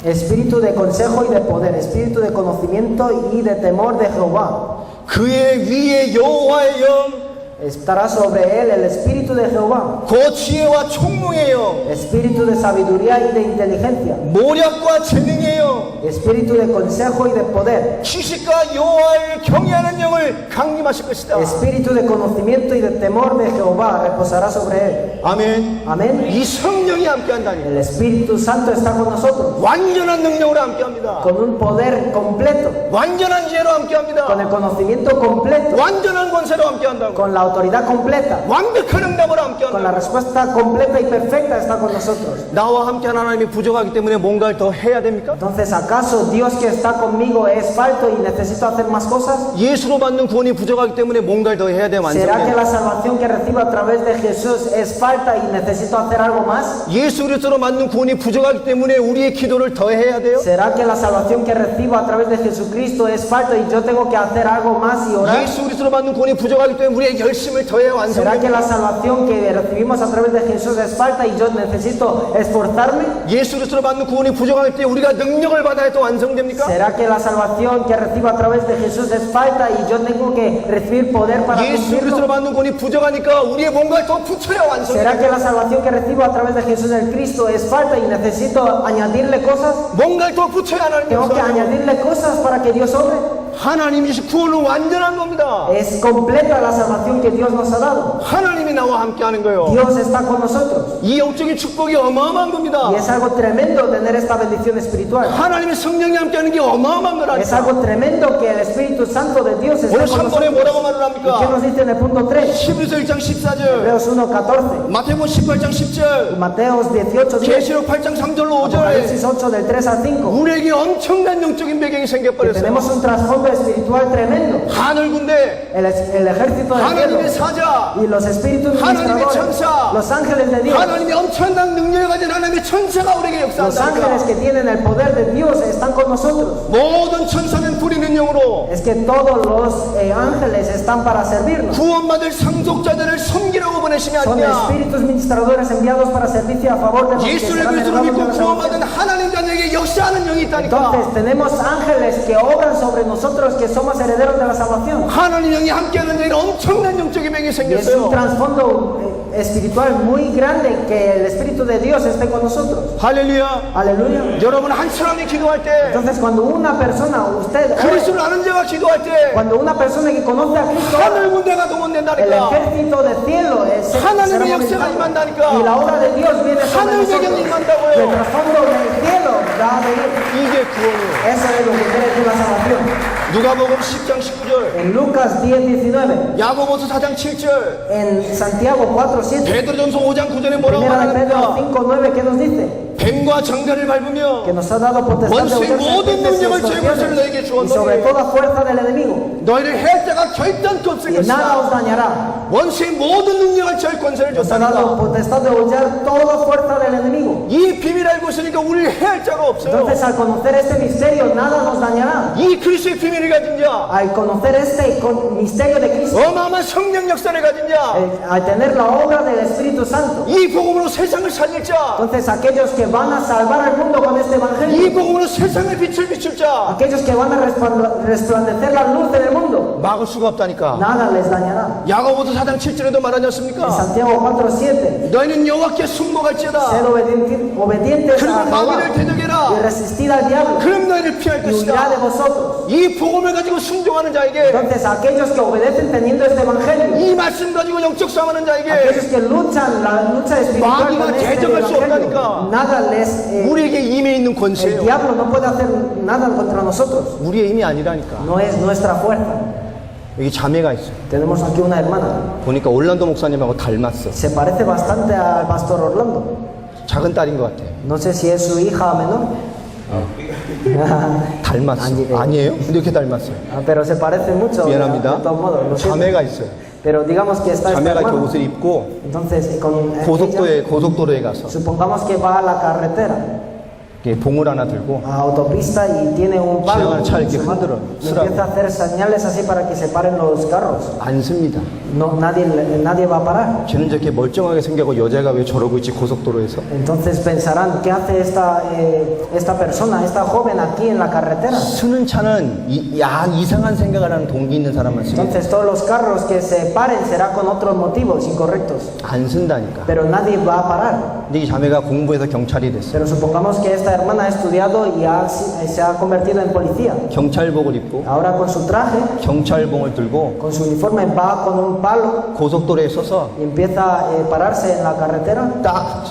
Espíritu de consejo y de poder, Espíritu de conocimiento y de temor de Jehová. 그의 위에 여호와의 영, Estará sobre él el Espíritu de Jehová, 그 지혜와 총명의 영, Espíritu de sabiduría y de inteligencia, 모략과 재능의 영, Espíritu de consejo y de poder, 지식과 여호와를 경외하는 영을 강림하실 것이다. Espíritu de conocimiento y de temor de Jehová reposará sobre él. 아멘. Amén. 이 성령이 함께한다니 El Espíritu Santo está con nosotros, 완전한 능력으로 함께합니다. con un poder completo, 완전한 지혜로 con 함께합니다. el conocimiento completo, 완전한 권세로 함께한다고. con la autoridad completa, 완벽한 응답으로 con la 함께한다. respuesta completa y perfecta está con nosotros. 나와 함께한 하나님이 부족하기 때문에 뭔가를 더 해야 됩니까? Entonces, ¿acaso Dios que está conmigo es falto y necesito hacer más cosas? 예수로 받는 구원이 부족하기 때문에 뭔가를 더 해야 돼 ¿Será que 완성돼. la salvación que recibo a través de Jesús es falta y necesito hacer algo más? 예수 그리스도로 받는 구원이 부족하기 때문에 우리의 기도를 더 해야 돼요. ¿Será que la salvación que recibo a través de Jesucristo es falta y yo tengo que hacer algo más y orar? 예수 그리스도로 받는 구원이 부족하기 때문에 우리의 열심을 더해야 ¿Será que 완성돼. la salvación que recibimos a través de Jesús es falta y yo necesito esforzarme? 예수 그리스도로 받는 구원이 부족하기 때문에 우리가 능력을 받아야 또 완성됩니까? ¿Será que la salvación que recibo a través de Jesús es falta y yo tengo que recibir poder para 예수 그리스도로 cumplirlo? 받는 구원이 부족하니까 우리의 뭔가를 더 붙여야 ¿Será que 완성됩니까? la salvación que recibo a través de Jesús el Cristo es falta y necesito añadirle cosas? 뭔가를 더 붙여야 하나님이 ¿Tengo que 없어요. añadirle cosas para que Dios obre? 하나님이 주신 구원은 완전한 겁니다. Es completa la salvación que Dios nos ha dado. 하나님이 나와 함께하는 거예요. Dios está con nosotros. 이 영적인 축복이 어마어마한 겁니다. Y es algo tremendo tener esta bendición espiritual. 하나님의 성령이 함께하는 게 어마어마한 Es 거라니까. algo tremendo que el Espíritu Santo de Dios esté 오늘 con 3번에 nosotros. 뭐라고 말을 ¿Y qué 합니까? nos dice en el punto 3? 11서 1장 14절, Hebreos 1:14, 마태복음 18장 10절, Mateos 18:10, 계시록 8장 3절로 5절에 Apocalipsis 8 del 3 al 5. 우리에게 엄청난 영적인 배경이 Que 생겨버렸어요. tenemos un trasfondo espiritual tremendo. 하늘 군대, El ejército del 하나님의 cielo 사자, y los espíritus 하나님의 ministradores, 천사, los ángeles de Dios, 하나님의 엄청난 능력을 가진 하나님의 천사가 우리에게 los ángeles 역사한다니까. que tienen el poder de Dios están con nosotros. 모든 천사는 부리는 영으로 Es que todos los ángeles están para servirnos. 구원받을 상속자들을 섬기라고 보내심이 Son 아니냐. espíritus ministradores enviados para servicio a favor de los que 예수를 serán 그리스도로 hermanos de 믿고 la 구원받은 salvación. 하나님 자녀에게 역사하는 영이 있다니까. Entonces tenemos ángeles que obran sobre nosotros que somos herederos de la salvación. 하나님 영이 함께하는 자에는 엄청난 영적인 병이 Y es un 생겼어요. trasfondo espiritual muy grande que el Espíritu de Dios esté con nosotros. 할렐루야. Aleluya. 여러분 한 사람이 기도할 때, Entonces cuando una persona, usted, 그리스도를 아는 자가 기도할 때 cuando una persona que conoce a Cristo, 하늘 군대가 el 동원된다니까. ejército del cielo 하나님의 será 역사가 movilizado. 임한다니까. Y la obra de Dios viene sobre 하늘 배경이 nosotros. 임한다고요. Y el trasfondo del cielo va a venir. 이게 구원이에요. Eso es lo que quiere decir la salvación. 누가복음 10장 19절, En Lucas 10:19, 야고보서 4장 7절, en Santiago 4:7, 베드로전서 5장 9절에 뭐라고 Primera de Pedro 말합니까? 5:9, ¿qué nos dice? 뱀과 장자를 밟으며 Que nos ha dado potestad de 원수의 hollar 모든 serpientes y 능력을 제거하시는 너에게 escorpiones, 주었노니 y sobre toda fuerza del enemigo, 너희를 해할 자가 결단코 없을 y nada os 것이다. dañará. 원수의 모든 능력을 제할 권세를 Nos ha dado 줬다니까. potestad de hollar toda fuerza del enemigo. 이 비밀 알고 있으니까 우리를 해할 자가 없어요. Entonces, al conocer este misterio, nada nos dañará. 이 그리스도의 비밀을 가진 자, Al conocer este misterio de Cristo, 어마어마한 성령 역사를 가진 자, al tener la obra del Espíritu Santo, 이 복음으로 세상을 살릴 자, entonces aquellos que van a salvar al mundo con este 이 evangelio, 복음으로 세상의 빛을 비출 자, aquellos que van a resplandecer la luz en el mundo, 막을 수가 없다니까. nada les dañará. 야고보서 4장 7절에도 말하지 En 않습니까? Santiago 4:7, 너희는 여호와께 순복할지어다. ser obedientes a 그리고 마귀를 y 대적해라. resistid al diablo 그럼 너희를 피할 y huirá de 것이다. vosotros. 이 복음을 가지고 순종하는 자에게, Entonces aquellos que obedecen teniendo este evangelio, 이 말씀 가지고 영적 싸움하는 자에게 aquellos que luchan la lucha espiritual 마귀가 con este 대적할 수 evangelio, 없다니까. nada les 우리에게 임해 있는 el 권세예요. diablo no puede hacer nada contra nosotros. 우리의 힘이 아니라니까. No es nuestra fuerza. 여기 자매가 있어요. Tenemos aquí una hermana. 보니까 올란도 목사님하고 닮았어. Se parece bastante al pastor Orlando. 작은 딸인 것 같아. No sé si es su hija menor. 닮았어. 아니에요? 근데 이렇게 닮았어요. Pero se parece mucho. 미안합니다. De todos modos, lo siento. 자매가 있어요. Pero digamos que está esta 자매가 이렇게 hermana. 옷을 입고 Entonces, con 고속도로에 가서 supongamos que va a la carretera, 이렇게 봉을 하나 들고 a autopista y tiene un palo. 지나가는 차 이렇게 흔들어 Y empieza a hacer señales así para que se paren los carros. 안 씁니다. No, nadie va a parar. 쟤는 저렇게 멀쩡하게 생겨고 여자가 왜 저러고 있지 고속도로에서. Entonces pensarán, ¿qué hace esta persona, esta joven aquí en la carretera? 쓰는 차는 이상한 생각을 하는 동기 있는 사람만 쓰게. Entonces todos los carros que se paren será con otros motivos incorrectos. 안 쓴다니까. Pero nadie va a parar. 근데 이 자매가 공부해서 경찰이 됐어. Pero supongamos que esta hermana ha estudiado y se ha convertido en policía. 경찰복을 입고 Ahora con su traje, 경찰봉을 들고 con su uniforme, va con un palo 고속도로에 서서 y empieza a pararse en la carretera 딱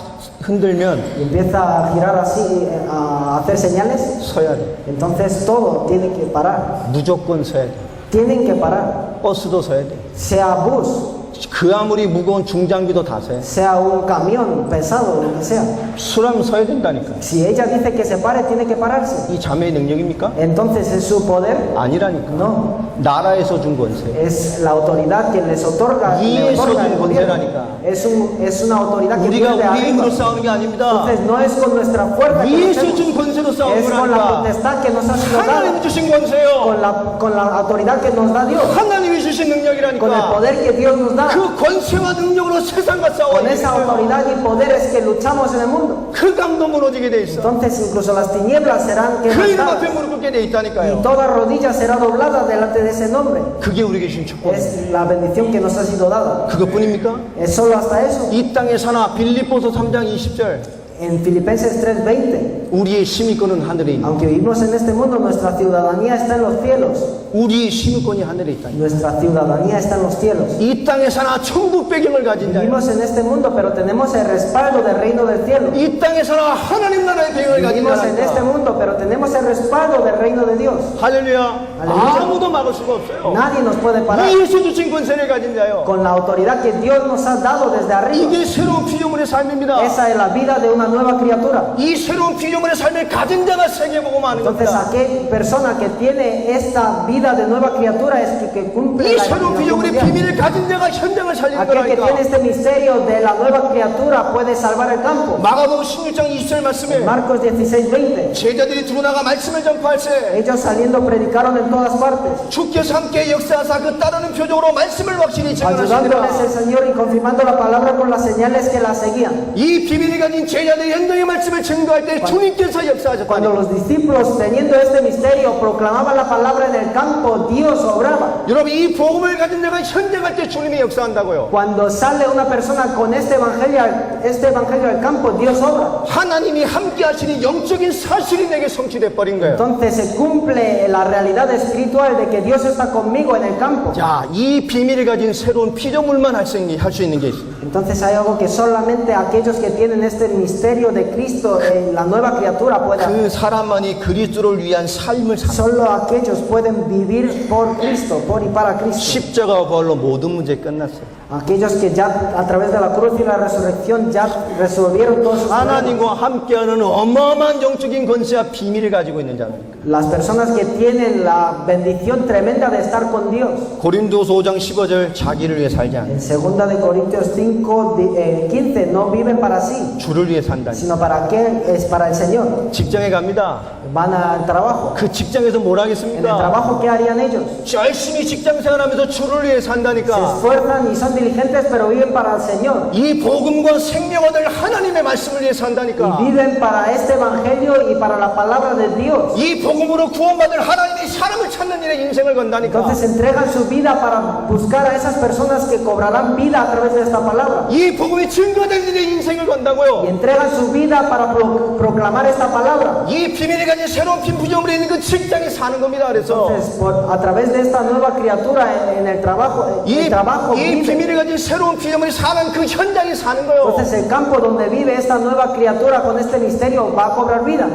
흔들면 y empieza a girar así, a hacer señales. 서야 돼. Entonces todo tiene que parar. 무조건 서야 돼. Tienen que parar. 버스도 서야 돼. Sea bus, 그 아무리 무거운 중장비도 다 서야 돼. sea un camión pesado, lo que sea. 수라면 서야 된다니까. Si ella dice que se pare, tiene que pararse. 이 자매의 능력입니까? Entonces es su poder. 아니라니까. No, 나라에서 준 권세. es la autoridad que les otorga, Y le eso otorga es el un gobierno. consejo. Es una autoridad que 우리가 viene de 우리 힘으로 arriba. 싸우는 게 아닙니다. Entonces no es con nuestra fuerza que 예수 luchemos, 준 권세로 싸우는 es con la 거라니까. potestad que nos ha sido dada, 하나님이 주신 권세요. con la autoridad que nos da Dios, 하나님이 주신 con el 능력이라니까. poder que Dios nos da. 그 권세와 능력으로 세상과 싸워. Con esa autoridad y poderes que luchamos en el mundo. 그 감도 무너지게 돼 있어. Entonces incluso las tinieblas serán 그 이름 quebrantadas 앞에 무릎 꿇게 돼 y 있다니까요. toda rodilla será doblada delante de ese nombre. 그게 우리에게 주신 축복. Es la bendición que nos ha sido dada. 그것뿐입니까? Es solo hasta eso. 이 땅에 사나 빌립보서 3장 20절. En Filipenses 3:20, 우리의 시민권은 하늘에 있다. aunque vivimos en este mundo, nuestra ciudadanía está en los cielos. 우리의 시민권이 하늘에 있다. Nuestra ciudadanía está en los cielos. 이 땅에 사나 천국 배경을 가진 자예요. Vivimos en este mundo, pero tenemos el respaldo del reino del cielo. 이 땅에 사나 하나님 나라의 배경을 가진 Vivimos en este 자니까. mundo, pero tenemos el respaldo del reino de Dios. 할렐루야. 할렐루야. 아무도 막을 수가 없어요. Nadie nos puede parar. 예수 주신 권세를 가진 자요. Con la autoridad que Dios nos ha dado desde arriba. 이게 새로운 피조물의 삶입니다. Esa es la vida de una nueva criatura. 이 새로운 피조물의 삶을 가진 자가 세계 보고 마는 Entonces, 겁니다. aquella persona que tiene esta vida de nueva criatura es que cumple 이 la 새로운 misión 피조물의 mundial. 비밀을 가진 자가 현장을 살리는 Aquel que tiene 거라니까. este misterio de la nueva criatura puede salvar el campo. 마가복음 16장 20절 말씀에 Marcos 16:20. 제자들이 들어나가 말씀을 전파할 때 Ellos saliendo predicaron en todas partes, 주께서 함께 역사하사 그 따르는 표적으로 말씀을 확실히 ayudándoles 증언하시니라. el Señor y confirmando la palabra con las señales que la seguían. 이 비밀을 가진 제자들이 현장의 말씀을 증거할 때 주님께서 Cuando 역사하셨다니. los discípulos, teniendo este misterio, proclamaban la palabra en el campo, Dios obraba. 여러분 이 복음을 가진 자가 현장할 때 주님이 역사한다고요. Cuando sale una persona con este evangelio al campo, Dios obra. 하나님이 함께 하시니 영적인 사실이 내게 성취돼 버린 거예요. Entonces se cumple la realidad espiritual de que Dios está conmigo en el campo. 자, 이 비밀을 가진 새로운 피조물만 할 수 있는 게 있어요. Entonces hay algo que solamente aquellos que tienen este misterio de Cristo, la nueva criatura, pueden hacer. 그 사람만이 그리스도를 위한 삶을 사. Solo aquellos pueden vivir por Cristo, por y para Cristo. 십자가와 부활로 모든 문제 끝났어요. Aquellos que ya a través de la cruz y la resurrección ya resolvieron todos sus problemas. 하나님과 함께하는 어마어마한 영적인 권세와 비밀을 가지고 있는 자입니다. Las personas que tienen la bendición tremenda de estar con Dios. 고린도서 5장 15절 자기를 위해 살지 않아. En 2 de Corintios 5:15 no viven para sí, 주를 위해 산다니. sino para aquel es para el Señor. 직장에 갑니다. Van al trabajo. 그 직장에서 뭘 En el 하겠습니까? trabajo, ¿qué harían ellos? 열심히 직장 생활하면서 주를 위해 Se 산다니까. esfuerzan y son diligentes, pero viven para el Señor. 이 복음과 생명 얻을 하나님의 말씀을 위해 산다니까. Y viven para este evangelio y para la palabra de Dios. 이 복음으로 구원받을 하나님의 사람을 찾는 일에 인생을 건다니까. Entonces entregan su vida para buscar a esas personas que cobrarán vida a través de esta palabra. palabra 이 복음이 증거된 일에 인생을 y 건다고요. entregan su vida para proclamar esta palabra. 이 비밀을 가진 새로운 피부점으로 있는 그 직장에 사는 겁니다. 그래서 Entonces, a través de esta nueva criatura en el trabajo, 이 vive. 비밀을 가진 새로운 피조물이 사는 그 현장에 사는 거예요. Entonces el campo donde vive esta nueva criatura con este misterio va a cobrar vida.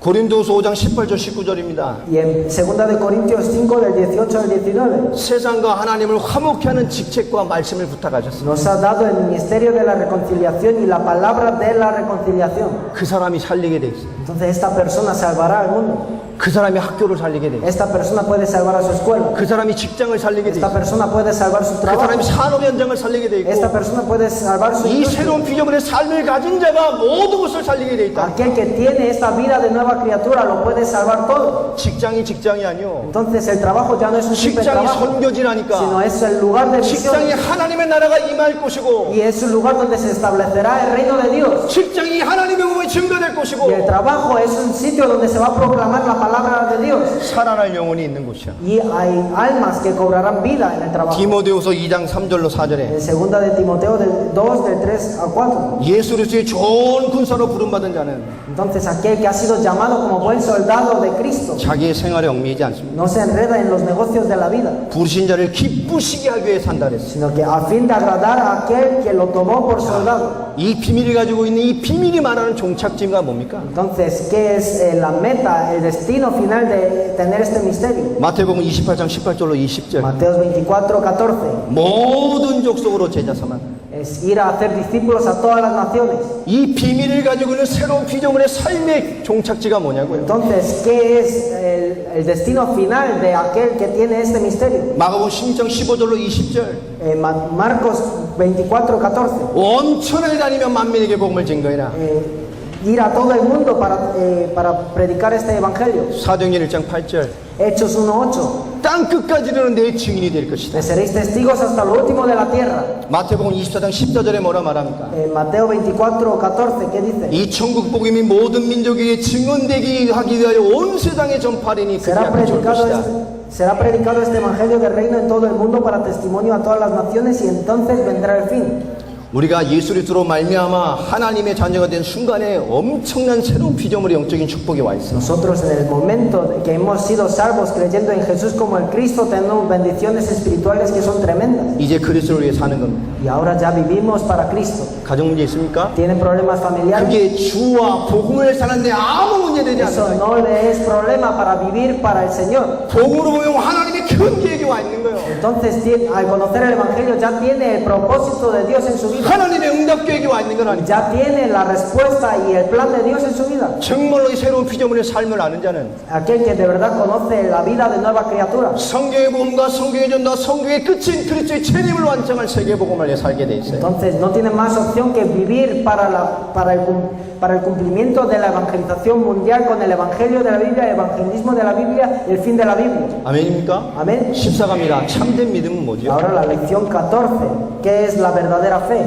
고린도서 5장 18절 19절입니다. Y en 2 de Corintios 5 del 18 al 19 세상과 하나님을 화목케 하는 직책과 말씀을 부탁하셨습니다. nos ha dado el ministerio de la reconciliación y la palabra de la reconciliación. 그 사람이 살리게 돼 있어요. Entonces esta persona salvará al mundo. 그 사람이 학교를 살리게 돼 있어요. Esta persona puede salvar a su escuela. 그 사람이 직장을 살리게 돼 Esta 있어요. persona puede salvar su 그 trabajo. 사람이 산업 현장을 살리게 돼 Esta 있고 persona puede salvar su 이 industria. 새로운 피조물의 삶을 가진 자가 모든 것을 살리게 돼 있다. Aquel que tiene esta vida de nueva criatura lo puede salvar todo. 직장이 아니요. Entonces el trabajo ya no es un simple 직장이 trabajo, 선교지라니까. sino es el lugar de misión. 직장이 하나님의 나라가 임할 곳이고 Y es un lugar donde se establecerá el reino de Dios. 직장이 하나님의 복음이 증거될 곳이고 Y el trabajo es un sitio donde se va a proclamar la palabra de Dios. 살아날 영혼이 있는 곳이야. Y hay almas que cobrarán vida en el trabajo. 디모데후서 2장 3절로 4절에 En 2 de Timoteo 2 del 3 al 4. 예수 그리스도의 좋은 군사로 부름받은 자는 Entonces aquel que ha sido llamado como buen soldado de Cristo 자기의 생활에 얽매이지 않습니다. no se enreda en los negocios de la vida, 부르신 자를 기쁘시게 하기 위해 산다 그랬어요. sino que a fin de agradar a aquel que lo tomó por soldado. 이 비밀을 가지고 있는 이 비밀이 말하는 종착지가 뭡니까? Entonces, ¿qué es la meta, el destino final de tener este misterio? 마태복음 28장 18절로 20절 Mateos 24:14 모든 족속으로 제자 삼아 es ir a hacer discípulos a todas las naciones. 이 비밀을 가지고 있는 새로운 피조물의 삶의 종착지가 뭐냐고요? Entonces, ¿qué es el destino final de aquel que tiene este misterio? 마가복음 16장 15절로 20절 Marcos 24:14 온 천하에 다니며 만민에게 복음을 증거해라. ir a todo el mundo para predicar este evangelio. 사도행전 1장 8절 Hechos 1:8 땅 끝까지는 내 증인이 될 것이다. Me seréis testigos hasta lo último de la tierra. 마태복음 24장 14절에 뭐라 말합니까? Mateo 24:14 ¿qué dice? 이 천국 복음이 모든 민족에게 증언되기 하기 위하여 온 세상에 전파하리니 그게 앞에 줄 것이다. Será predicado este evangelio del reino en todo el mundo para testimonio a todas las naciones y entonces vendrá el fin. 우리가 예수 그리스도로 말미암아 하나님의 자녀가 된 순간에 엄청난 새로운 피조물의 영적인 축복이 와 있어. Nosotros en el momento que hemos sido salvos creyendo en Jesús como el Cristo tenemos bendiciones espirituales que son tremendas. 이제 그리스도를 위해 사는 겁니다. Y ahora ya vivimos para Cristo. 가정 문제 있습니까? ¿Tienen problemas familiares? 그게 주와 복음을 사는데 아무 문제되지 Eso 않아요. no le es problema para vivir para el Señor. 복음으로 보면 하나님의 큰 계획이 와 있는 거예요. Entonces, al conocer el Evangelio ya tiene el propósito de Dios en su vida. 하나님의 응답 계획이 와 있는 건 아니죠. Ya tiene la respuesta y el plan de Dios en su vida. 정말로 이 새로운 피조물의 삶을 아는 자는 Aquel que de verdad conoce la vida de nueva criatura. 성경의 복음과 성경의 전도와 성경의 끝인 그리스도의 체님을 완성할 세계 복음을 위해 살게 돼 있어요. Entonces no tiene más opción que vivir para el cumplimiento de la evangelización mundial con el Evangelio de la Biblia, el evangelismo de la Biblia y el fin de la Biblia. 아멘입니까? Amén. 14갑니다. 참된 믿음은 뭐죠? Ahora la lección 14. ¿Qué es la verdadera fe?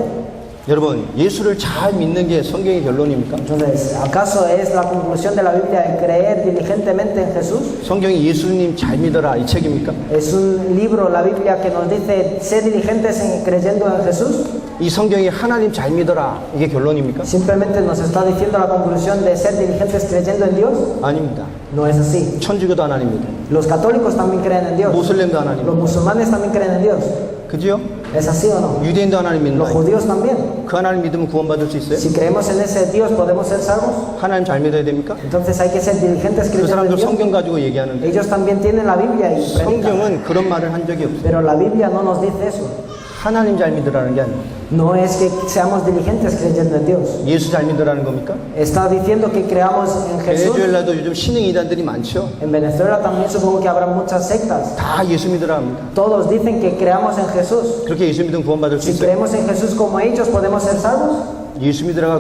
여러분, 예수를 잘 믿는 게 성경의 결론입니까? Entonces, ¿acaso es la conclusión de la Biblia el creer diligentemente en Jesús? 성경이 예수님 잘 믿어라 이 책입니까? ¿Es un libro, la Biblia, que nos dice ser diligentes creyendo en Jesús? 이 성경이 하나님 잘 믿어라 이게 결론입니까? ¿Simplemente nos está diciendo la conclusión de ser diligentes creyendo en Dios? 아닙니다. No es así. 천주교도 하나님입니다. Los católicos también creen en Dios. 모슬렘도 하나님. Los musulmanes también creen en Dios. 그지요? ¿Es así o no? 유대인도 하나님 믿는다. Los judíos también. 그 하나님 믿으면 구원받을 수 있어요? Si creemos en ese Dios, ¿podemos ser salvos? 하나님 잘 믿어야 됩니까? Entonces hay que ser diligentes 그 creyendo en 사람들 Dios. 성경 가지고 얘기하는데 Ellos también tienen la Biblia y predican. 성경은 그런 말을 한 적이 없어요. Pero la Biblia no nos dice eso. 하나님 잘 믿으라는 게 아니에요. No es que seamos diligentes creyendo en Dios. 예수 잘 믿으라는 겁니까? Está diciendo que creamos en Jesús. 베네수엘라도 요즘 신흥 이단들이 많죠. En Venezuela también supongo que habrá muchas sectas. 다 예수 믿으라 합니다. Todos dicen que creamos en Jesús. 그렇게 예수 믿으면 구원받을 수 Si 있어요? creemos en Jesús como ellos, ¿podemos ser salvos? 예수 믿으라가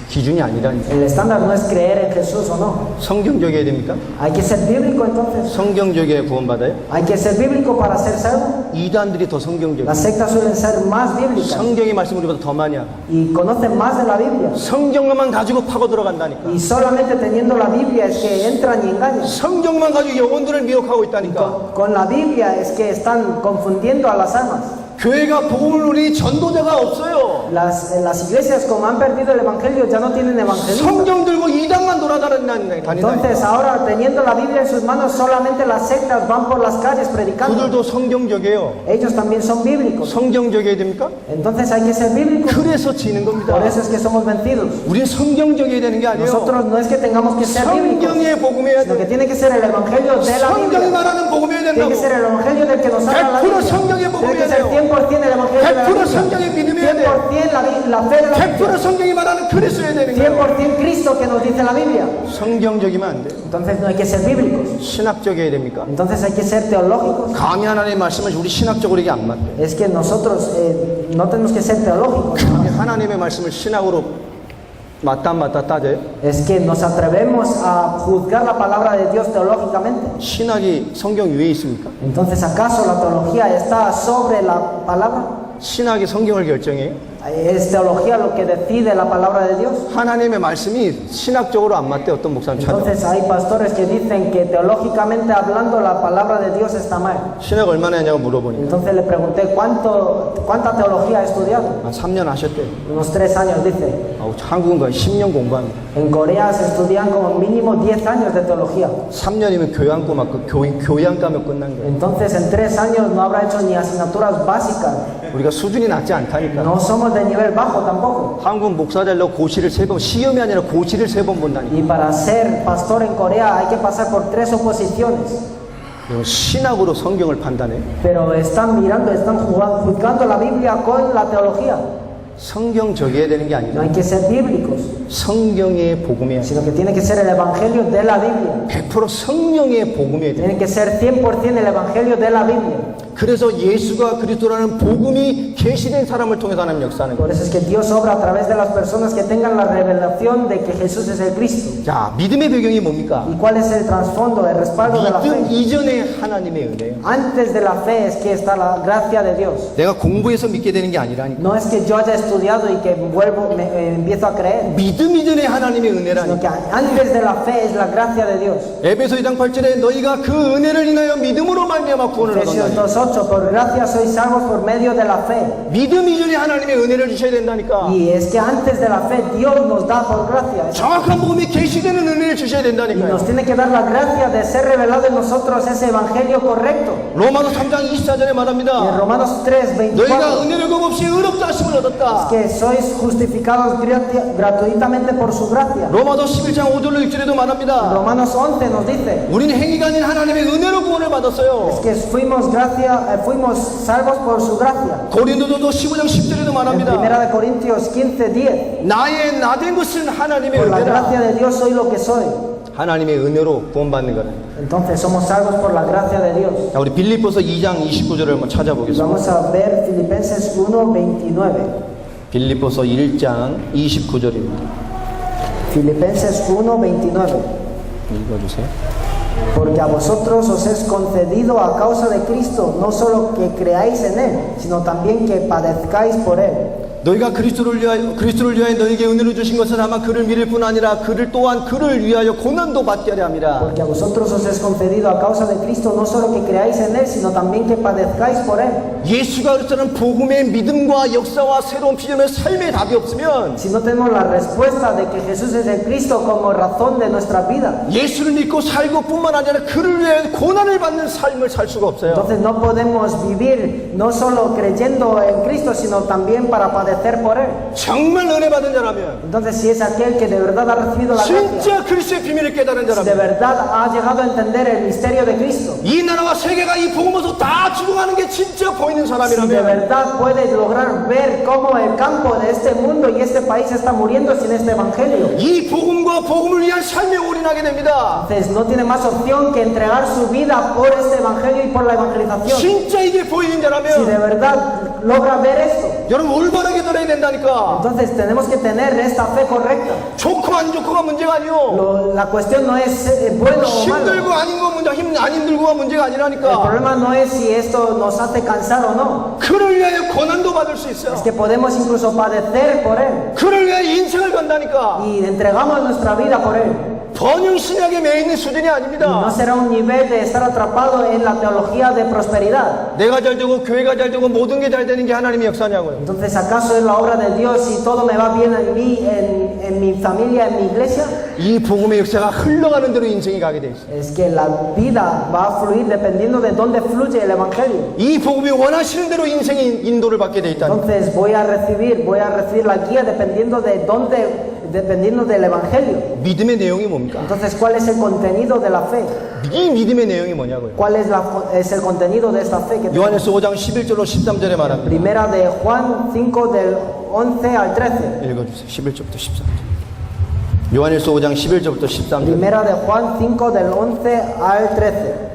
기준이 아니라니까. El estándar no es creer en Jesús o no. 성경적이어야 됩니까? Hay que ser bíblico entonces. 성경적이어야 구원받아요? Hay que ser bíblico para ser salvo. 이단들이 더 성경적이에요. Las sectas suelen ser más bíblicas 성경의 말씀 우리보다 더 많이 알아. y conocen más de la Biblia. 성경만 가지고 파고 들어간다니까. Y solamente teniendo la Biblia es que entran y engañan. 성경만 가지고 영혼들을 미혹하고 있다니까. Con la Biblia es que están confundiendo a las almas. 교회가 복음을 누리니 전도자가 없어요. Las iglesias, como han perdido el evangelio, ya no tienen evangelistas. 성경 들고 이당만 다닌다. Entonces ahora, teniendo la Biblia en sus manos, solamente las sectas van por las calles predicando. 그들도 성경적이에요. Ellos también son bíblicos. 성경적이어야 됩니까? Entonces hay que ser bíblicos. 그래서 지는 겁니다. Por eso es que somos vencidos. 우리는 성경적이어야 되는 게 아니에요. Nosotros no es que tengamos que ser bíblicos, 성경의 복음이어야 sino que 돼. tiene que ser el evangelio de la 성경이 Biblia. 말하는 복음이어야 Tiene que ser 된다고. el evangelio del que nos habla la 100% Biblia. 성경의 Tiene 복음이어야 que ser 돼요. 100% el evangelio de la 100% Biblia. 성경의 믿음이어야 돼요. 100% la fe de la 100% Biblia. 성경이 말하는 그리스도여야 되는 거예요. 100% Cristo que nos dice la Biblia. 성경적이면 안 돼요. Entonces no hay que ser bíblicos. 신학적이어야 됩니까? Entonces hay que ser teológicos. 감히 하나님의 말씀은 우리 신학적으로 이게 안 맞대. Es que nosotros no tenemos que ser teológicos. 감히 하나님의 말씀을 신학으로 맞다 안 맞다 따져요. Es que nos atrevemos a juzgar la palabra de Dios teológicamente. 신학이 성경 위에 있습니까? Entonces, ¿acaso la teología está sobre la palabra? 신학이 성경을 결정해요. ¿Es teología lo que decide la palabra de Dios? 하나님의 말씀이 신학적으로 안 맞대. 어떤 목사님 찾아. Entonces hay pastores que dicen que teológicamente hablando la palabra de Dios está mal. 신학 얼마나 했냐고 물어보니까 Entonces le pregunté cuánta teología ha estudiado. 한 3년 하셨대. Unos 3 años dice. 한국은 거의 10년 공부합니다. En Corea se estudian como mínimo 10 años de teología. 3년이면 교양고 맞고 교양 까면 끝난 거예요. Entonces en 3 años no habrá hecho ni asignaturas básicas. 우리가 수준이 낮지 않다니까. No somos de nivel bajo tampoco. 한국 목사 되려고 고시를 3번, 시험이 아니라 고시를 3번 본다니까. Y para ser pastor en Corea hay que pasar por 3 oposiciones. 신학으로 성경을 판단해. Pero están mirando, están juzgando la Biblia con la teología. 성경적이어야 되는 게 No 아니라 hay que ser bíblicos, 성경의 복음이야. sino que tiene que ser el evangelio de la Biblia. 100% 성령의 복음이어야 돼. Tiene que ser 100% el evangelio de la Biblia. 그래서 예수가 그리스도라는 복음이 계시된 사람을 통해서 하나님 역사하는 거예요. Por eso es que Dios obra a través de las personas que tengan la revelación de que Jesús es el Cristo. 자, 믿음의 배경이 뭡니까? ¿Y cuál es el trasfondo, el respaldo de la 믿음 fe? 이전에 하나님의 은혜예요. Antes de la fe es que está la gracia de Dios. 내가 공부해서 믿게 되는 게 아니라니까. No es que yo haya estudiado y que empiezo a creer, 믿음 이전에 하나님의 sino 은혜라니까. que antes de la fe es la gracia de Dios. 에베소 2장 8절에 너희가 그 은혜를 인하여 믿음으로 말미암아 구원을 Efesios 얻었다. 2:8, por gracia sois salvos por medio de la fe. 믿음 이전에 하나님의 은혜를 주셔야 된다니까. Y es que antes de la fe Dios nos da por gracia. 정확한 복음이 계시되는 은혜를 주셔야 Y 된다니까요. nos tiene que dar la gracia de ser revelado en nosotros ese evangelio correcto. 로마서 3장 24절에 Y en 말합니다. Romanos 3:24, 너희가 은혜를 값없이 의롭다 하심을 얻었다. que sois justificados gratuitamente por su gracia. 로마서 11장 5절로 6절에도 말합니다. Romanos 11 nos dice, 우리는 행위가 아닌 하나님의 은혜로 구원을 es 받았어요. que fuimos salvos por su gracia. 고린도전서 15장 10절에도 En 말합니다. 1 de Corintios 15:10, 나의 나된 것은 하나님의 por la 은혜라. gracia de Dios soy lo que soy. 하나님의 은혜로 구원받는 거는. Entonces somos salvos por la gracia de Dios. 자, 우리 빌립보서 2장 29절을 한번 찾아보겠습니다. Vamos a ver Filipenses 1:29. 빌립보서 1장 29절입니다. Filipenses 1:29. 읽어주세요. Porque a vosotros os es concedido a causa de Cristo, no solo que creáis en Él, sino también que padezcáis por Él. 너희가 그리스도를 위하여 너희에게 은혜를 주신 것은 아마 그를 믿을 뿐 아니라 그를 또한 그를 위하여 고난도 받게 하려 함이라. Porque a vosotros os es concedido a causa de Cristo, no solo que creáis en Él, sino también que padezcáis por Él. 예수가 그리스도는 복음의 믿음과 역사와 새로운 비전의 삶의 답이 없으면, Si no tenemos la respuesta de que Jesús es el Cristo como razón de nuestra vida, 예수를 믿고 살고 뿐만 아니라 그를 위해 고난을 받는 삶을 살 수가 없어요. entonces no podemos vivir no solo creyendo en Cristo, sino también para padecer por Él. 정말 은혜 받은 자라면, Entonces, si es aquel que de verdad ha recibido la gracia, 진짜 그리스도의 비밀을 깨달은 si de 자라면, verdad ha llegado a entender el misterio de Cristo, 이 나라와 세계가 이 복음으로 다 죽어가는 게 진짜 보이는 si de 사람이라면, verdad puede lograr ver cómo el campo de este mundo y este país está muriendo sin este evangelio, 이 복음과 복음을 위한 삶에 올인하게 됩니다. entonces no tiene más opción que entregar su vida por este evangelio y por la evangelización. 진짜 이게 보이는 Si de 자라면, verdad logra ver esto, 여러분 올바르게 들어야 된다니까. entonces tenemos que tener esta fe correcta. 좋고 안 좋고가 문제가 아니요. La cuestión no es bueno o malo. 힘들고 아닌 거 문제, 안 힘들고가 문제가 El 아니라니까. problema no es si esto nos hace cansar o no. 그를 위하여 고난도 받을 수 있어요. Es que podemos incluso padecer por Él 그를 위하여 인생을 건다니까. y entregamos nuestra vida por Él. 번영 신약에 매여 있는 수준이 Y no 아닙니다. será un nivel de estar atrapado en la teología de prosperidad. 내가 잘 되고 교회가 잘 되고 모든 게 잘 되는 게 하나님의 역사냐고요. Entonces, ¿acaso es la obra de Dios si todo me va bien en mí, en mi familia, en mi iglesia? 이 복음의 역사가 흘러가는 대로 인생이 가게 돼 있어요. Es que la vida va a fluir dependiendo de dónde fluye el evangelio. 이 복음이 원하시는 대로 인생의 인도를 받게 돼 있다는 거예요. Entonces voy a recibir la guía dependiendo de dónde, dependiendo del evangelio. 믿음의 내용이 뭡니까? Entonces, ¿cuál es el contenido de la fe? 이 믿음의 내용이 뭐냐고요. ¿Cuál es el contenido de esta fe que tenemos? 요한일서 5장 11절로 13절에 말합니다. Primera de Juan 5 del 11 al 13. 읽어주세요. 11절부터 13절. 요한일서 5장 11절부터 13절. Primera de Juan 5 del 11 al 13.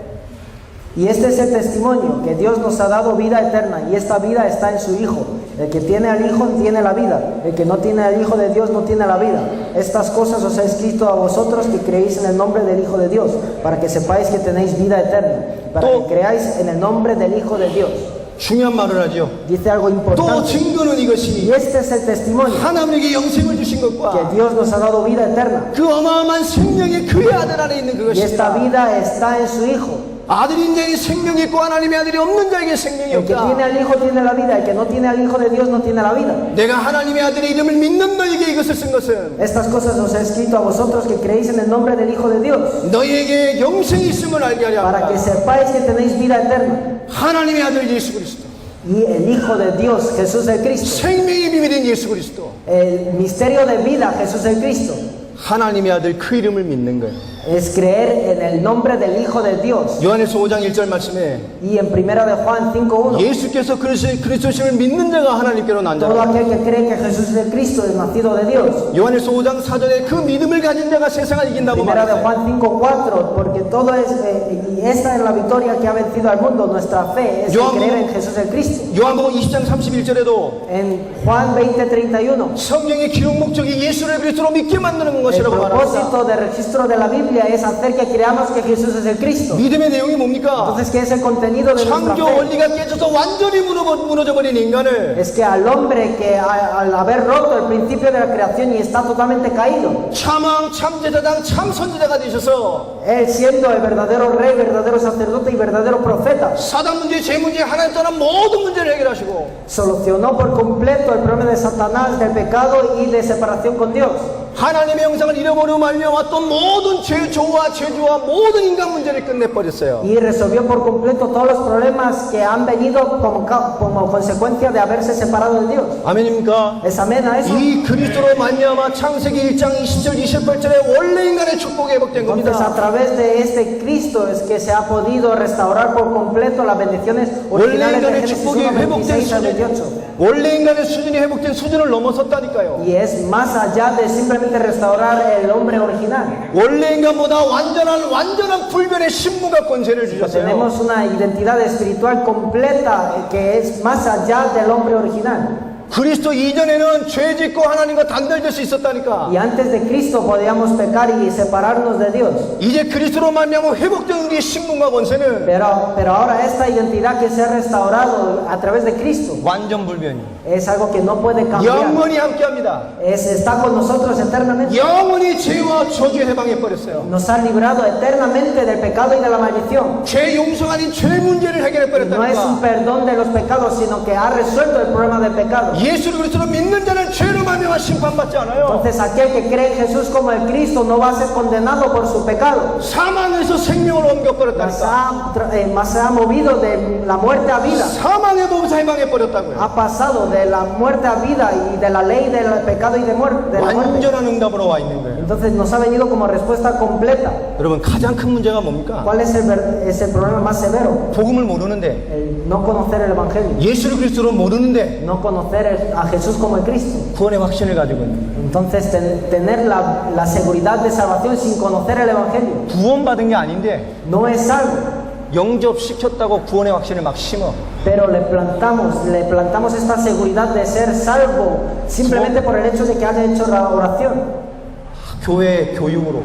Y este es el testimonio, que Dios nos ha dado vida eterna, y esta vida está en su Hijo. El que tiene al Hijo tiene la vida, el que no tiene al Hijo de Dios no tiene la vida. Estas cosas os he escrito a vosotros que creéis en el nombre del Hijo de Dios, para que sepáis que tenéis vida eterna, para que creáis en el nombre del Hijo de Dios. 중요한 말을 하죠. Dice algo 또 importante. 증거는 Y 이것이 este es el testimonio, 하나님에게 영생을 주신 que 것과 Dios nos ha dado vida eterna. 그 어마어마한 생명이 그의 아들 안에 있는 Y esta 그것이다. vida está en su Hijo. 아들인 자에게 생명이 있고 하나님의 아들이 없는 자에게 생명이 El que tiene 없다. al Hijo tiene la vida, el que no tiene al Hijo de Dios no tiene la vida. 내가 하나님의 아들의 이름을 믿는 너에게 이것을 쓴 것은 Estas cosas os he escrito a vosotros que creéis en el nombre del Hijo de Dios, 너희에게 영생이 있음을 알게 하려 para que 합니다. sepáis que tenéis vida eterna. 하나님의 아들 예수 그리스도, Y el Hijo de Dios, Jesús el Cristo, 생명의 비밀인 예수 그리스도, el misterio de vida, Jesús el Cristo, 하나님의 아들 그 이름을 믿는 거예요. es creer en el nombre del Hijo de Dios. 요한일서 5장 1절 말씀에 Y en primera de Juan 5:1, 예수께서 그리스도심을 믿는 자가 하나님께로 난 todo 자라. aquel que cree que Jesús es el Cristo es nacido de Dios. 요한일서 5장 4절에 그 믿음을 가진 자가 세상을 이긴다고 Primera de 말했어요. Juan 5:4, porque todo es, y esta es la victoria que ha vencido al mundo, nuestra fe es Yo amo- creer en Jesús el Cristo. 요한복음 20장 31절에도 En Juan 20:31, 성경의 기록 목적이 예수를 그리스도로 믿게 만드는 el 것이라고 말합니다. propósito de registro de la Biblia es hacer que creamos que Jesús es el Cristo. 믿음의 내용이 뭡니까? Entonces, ¿qué es el contenido de nuestra 창조 fe? 원리가 깨져서 완전히 무너져버린 인간을 Es que al hombre que al haber roto el principio de la creación y está totalmente caído, 참왕, 참제자장, 참선지자가 되셔서 él siendo el verdadero rey, verdadero sacerdote y verdadero profeta, 사단 문제, 죄 문제, 하나님 떠난 모든 문제를 해결하시고 solucionó por completo el problema de Satanás, del pecado y de separación con Dios. 하나님의 영상을 잃어버리고 말려왔던 모든 죄조와 죄주와 모든 인간 문제를 끝내버렸어요. Y resolvió por completo todos los problemas que han venido como consecuencia de haberse separado de Dios. 아멘입니까? ¿Es amén a eso? 이 그리스도로 말미암아 창세기 1장 20절 28절에 원래 인간의 축복이 회복된 Entonces, a 겁니다. través de este Cristo es que se ha podido restaurar por completo las bendiciones 원래 originales de 인간의 Génesis 축복이 1, 회복된 26 al 수준, 28. 원래 인간의 수준이 회복된 수준을 넘어섰다니까요. Y es más allá de simplemente restaurar el hombre original. 원래 인간보다 완전한 불변의 신분과 권세를 주셨어요. Tenemos una identidad espiritual completa que es más allá del hombre original. 그리스도 이전에는 죄 짓고 하나님과 단절될 수 있었다니까. Y antes de Cristo podíamos pecar y separarnos de Dios. 이제 그리스도로 말미암아 회복된 우리의 신분과 권세는 Pero ahora esta identidad que se ha restaurado a través de Cristo 완전 불변이 es algo que no puede cambiar. 영원히 함께합니다. Está con nosotros eternamente. 영원히 죄와 저주 해방해 버렸어요. Nos ha librado eternamente del pecado y de la maldición. 죄 용서가 아닌 죄 문제를 해결해 No es un 버렸다니까. perdón de los pecados, sino que ha resuelto el problema del pecado. 예수를 그리스도로 믿는 자는 죄로 말미암아 심판받지 않아요. Entonces aquel que cree en Jesús como el Cristo no va a ser condenado por su pecado. 사망에서 생명을 옮겨 버렸다니까. Mas se ha movido de la muerte a vida. 사망의 법에서 해방해 버렸다고요. Ha pasado de la muerte a vida y de la ley del pecado y de muerte. 완전한 응답으로 와 있는 거예요. Entonces nos ha venido como respuesta completa. 여러분 가장 큰 문제가 뭡니까? ¿Cuál es el problema más severo? 복음을 모르는데, El no conocer el Evangelio. 예수를 그리스도로 모르는데 No conocer a Jesús como el Cristo. 구원의 확신을 가지고 있는 거예요. Entonces tener la seguridad de salvación sin conocer el Evangelio. 구원받은 게 아닌데 No es salvo. 영접시켰다고 구원의 확신을 막 심어. Pero le plantamos esta seguridad de ser salvo simplemente por el hecho de que haya hecho la oración. 교회 교육으로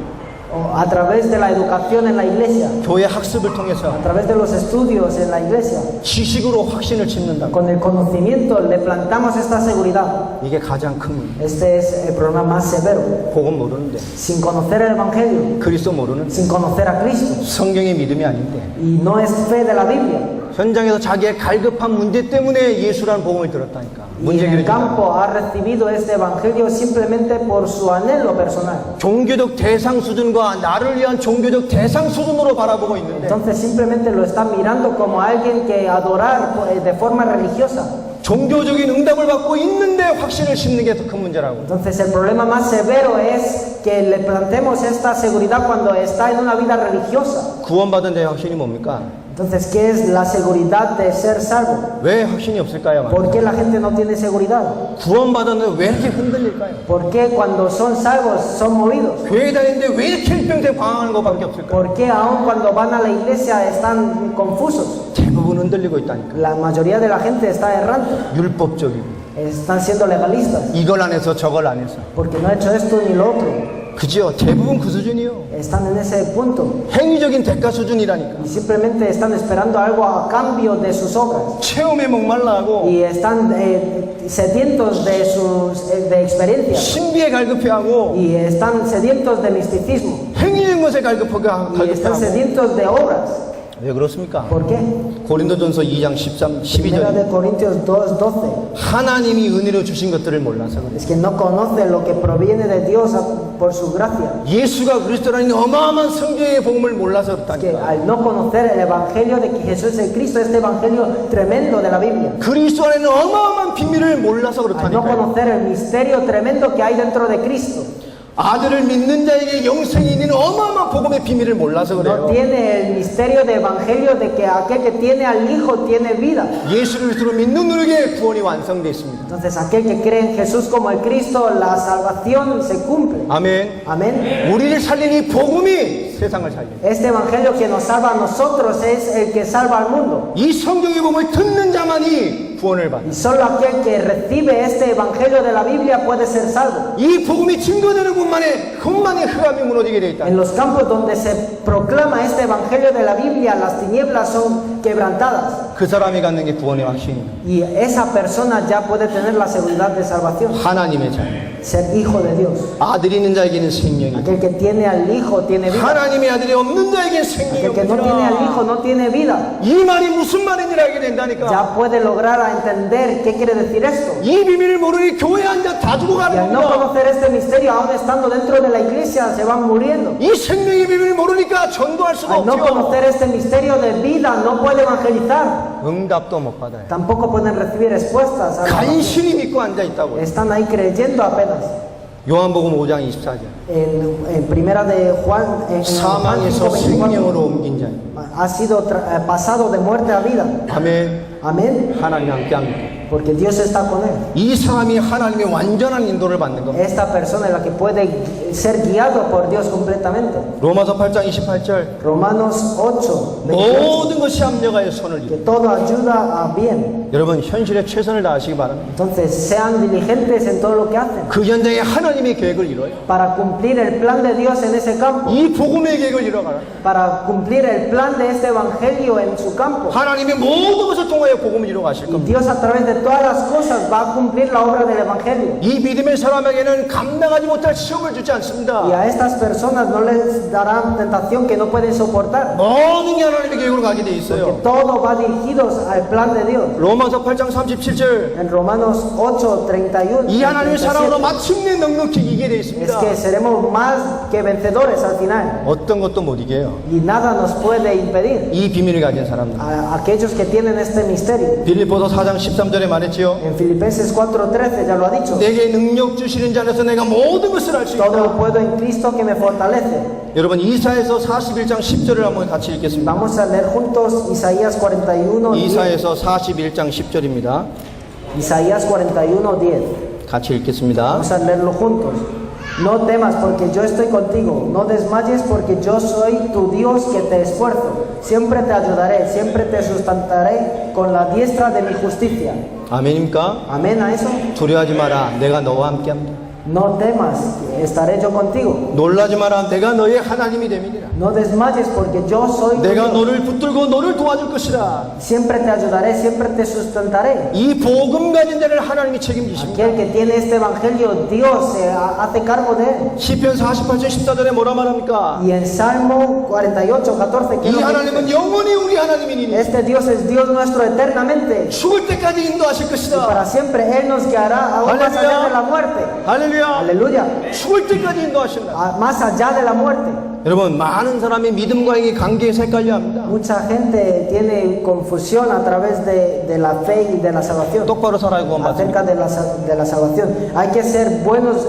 o a través de la educación en la iglesia, 교회 학습을 통해서 a través de los estudios en la iglesia, 지식으로 확신을 짓는다. con el conocimiento le plantamos esta seguridad. 이게 가장 큰 문제. Este es el problema más severo. 복음 모르는데, Sin conocer el Evangelio, 그리스도 모르는데, sin conocer a Cristo, 성경의 믿음이 아닌데, y no es fe de la Biblia. 현장에서 자기의 갈급한 문제 때문에 예수라는 복음을 들었다니까. Y 문제 en el 해결이 campo ha recibido este Evangelio simplemente por su anhelo personal. 종교적 대상 수준과 나를 위한 종교적 대상 수준으로 바라보고 있는데, Entonces simplemente lo está mirando como alguien que adorar de forma religiosa. 종교적인 응답을 받고 있는데 확신을 심는 게 더 큰 문제라고. Entonces el problema más severo es que le plantemos esta seguridad cuando está en una vida religiosa. 구원받은 자의 확신이 뭡니까? Entonces, ¿qué es la seguridad de ser salvo? 왜 확신이 없을까요? ¿Por qué la gente no tiene seguridad? 구원받았는데 왜 이렇게 흔들릴까요? ¿Por qué cuando son salvos son movidos? 교회 다니는데 왜 이렇게 일평생 방황하는 것밖에 없을까요? ¿Por qué aun cuando van a la iglesia están confusos? 대부분 흔들리고 있다니까. La mayoría de la gente está errante, 율법적이고 están siendo legalistas, 이걸 안 해서 저걸 안 해서. porque no ha hecho esto ni lo otro. 그죠? 대부분 그 수준이요. Están en ese punto 행위적인 대가 수준이라니까. y simplemente están esperando algo a cambio de sus obras. 체험에 목말라하고 Y están sedientos de experiencias 신비에 갈급해하고 y están sedientos de misticismo 행위적인 것에 y están 갈급해하고. sedientos de obras. 왜 그렇습니까? ¿Por qué? 고린도전서 2장 13, Primera 12절 de Corintios 2:12 하나님이 은혜로 주신 것들을 몰라서 그래. es que no conoce lo que proviene de Dios por su gracia. 예수가 그리스도라는 어마어마한 성경의 복음을 몰라서 Que 그렇다니까. al no conocer el evangelio de que Jesús es Cristo, este evangelio tremendo de la Biblia, 그리스도 안에는 어마어마한 비밀을 몰라서 al no 그렇다니까. conocer el misterio tremendo que hay dentro de Cristo, 아들을 믿는 자에게 영생이 있는 어마어마한 복음의 비밀을 몰라서 no 그래요. tiene el misterio de evangelio de que aquel que tiene al Hijo tiene vida. 예수 그리스도로 믿는 누구에게 구원이 완성되어 있습니다. Entonces aquel que cree en Jesús como el Cristo, la salvación se cumple. 아멘. Amén. 우리를 살린 이 복음이 세상을 살립니다. Este evangelio que nos salva a nosotros es el que salva al mundo. 이 성경의 복음을 듣는 자만이 구원을 받는. Y solo aquel que recibe este evangelio de la Biblia puede ser salvo. 이 복음이 증거되는 곳만에 그것만의 흑암이 무너지게 되어 있다. En los campos donde se proclama este evangelio de la Biblia, las tinieblas son quebrantadas. 그 사람이 갖는 게 구원의 확신입니다. Y esa persona ya puede tener la seguridad de salvación, 하나님의 자녀. ser hijo de Dios. 아들이 있는 자에게는 생명이. Aquel que tiene al Hijo tiene vida. 하나님의 아들이 없는 자에게는 생명이 El que no tiene al Hijo 없다. no tiene vida. 이 말이 무슨 말인지 알게 된다니까. Ya puede lograr a entender qué quiere decir esto. 이 비밀을 모르니 교회 앉아 다 Y 죽어가는 al no 겁니다. conocer este misterio, aún estando dentro de la iglesia, se van muriendo. 이 생명의 비밀을 모르니까 전도할 수가 Al no 없죠. conocer este misterio de vida, no puede evangelizar. 응답도 못 받아요. Tampoco pueden recibir respuestas. A la oración. 간신히 믿고 앉아 있다고. Están ahí creyendo apenas. 요한복음 5장 24절. En primera de Juan, en Juan 사망에서 5:24, 생명으로 옮긴 자. ha sido pasado de muerte a vida. 아멘. Amén. 하나님이 함께합니다. Porque Dios está con él. 이 사람이 하나님의 완전한 인도를 받는 겁니다. Esta persona es la que puede ser guiado por Dios completamente. 로마서 8장 28절. Romanos 8:28. 모든 것이 합력하여 선을 Que 이루고. todo ayuda a bien. 여러분 현실에 최선을 다하시기 바랍니다. Entonces sean diligentes en todo lo que hacen 그 현장에 하나님의 계획을 이뤄요. para cumplir el plan de Dios en ese campo, 이 복음의 계획을 이뤄가라. para cumplir el plan de este evangelio en su campo. 하나님의 모든 것을 통하여 복음을 이뤄 가실 Y 겁니다. Dios a través de todas las cosas va a cumplir la obra del evangelio. 이 믿음의 사람에게는 감당하지 못할 시험을 주지 Y 않습니다. a estas personas no les darán tentación que no pueden soportar. 모든 게 하나님의 계획으로 가게 돼 Que 있어요. todo va dirigidos al plan de Dios. 로마서 8장 37절. En Romanos 8:31 이 하나님의 사랑으로 37, 마침내 넉넉히 이기게 돼 es 있습니다. que seremos más que vencedores al final. 어떤 것도 못 이겨요. Y nada nos puede impedir. 이 비밀을 가진 사람들. A aquellos que tienen este misterio. 빌립보서 4장 13절에 말했지요. En Filipenses 4:13 ya lo ha dicho. 내게 능력 주시는 자 안에서 내가 모든 것을 할 수 Todo 있다. lo puedo en Cristo que me fortalece. 여러분 이사에서 41장 10절을 한번 같이 읽겠습니다. Vamos a leer juntos Isaías 41:10. 이사에서 41장 10절입니다. Isaías 41:10. 같이 읽겠습니다. Vamos a leerlo juntos. No temas porque yo estoy contigo, no desmayes porque yo soy tu Dios que te esfuerzo. Siempre te ayudaré, siempre te sustentaré con la diestra de mi justicia. 아멘입니까? Amén a eso. 두려워하지 마라. 내가 너와 함께합니다. No temas, estaré yo contigo. 놀라지 마라. 내가 너의 하나님이 됨이니라. No desmayes porque yo soy tu 내가 Dios. 너를 붙들고 너를 도와줄 것이라. Siempre te ayudaré, siempre te sustentaré. 이 복음 가진 자를 하나님이 책임지십니다. Aquel que tiene este evangelio, Dios se hace cargo de él. 시편 48편 14절에 뭐라 말합니까? Y en Salmo 48, 14, ¿qué es 이 lo que 하나님은 dice? 영원히 우리 하나님이니 Este Dios es Dios nuestro eternamente. 죽을 때까지 인도하실 Y 것이다. para siempre Él nos guiará aún más Aleluya. allá de la muerte. 할렐루야. Aleluya. 죽을 때까지 인도하신다. Más allá de la muerte. 여러분, 많은 사람이 믿음과의 관계에서 헷갈려 합니다. Mucha gente tiene confusión a través de la fe y de la salvación. 똑바로 살아야 구원받습니다. Acerca de la salvación. Hay que ser buenos,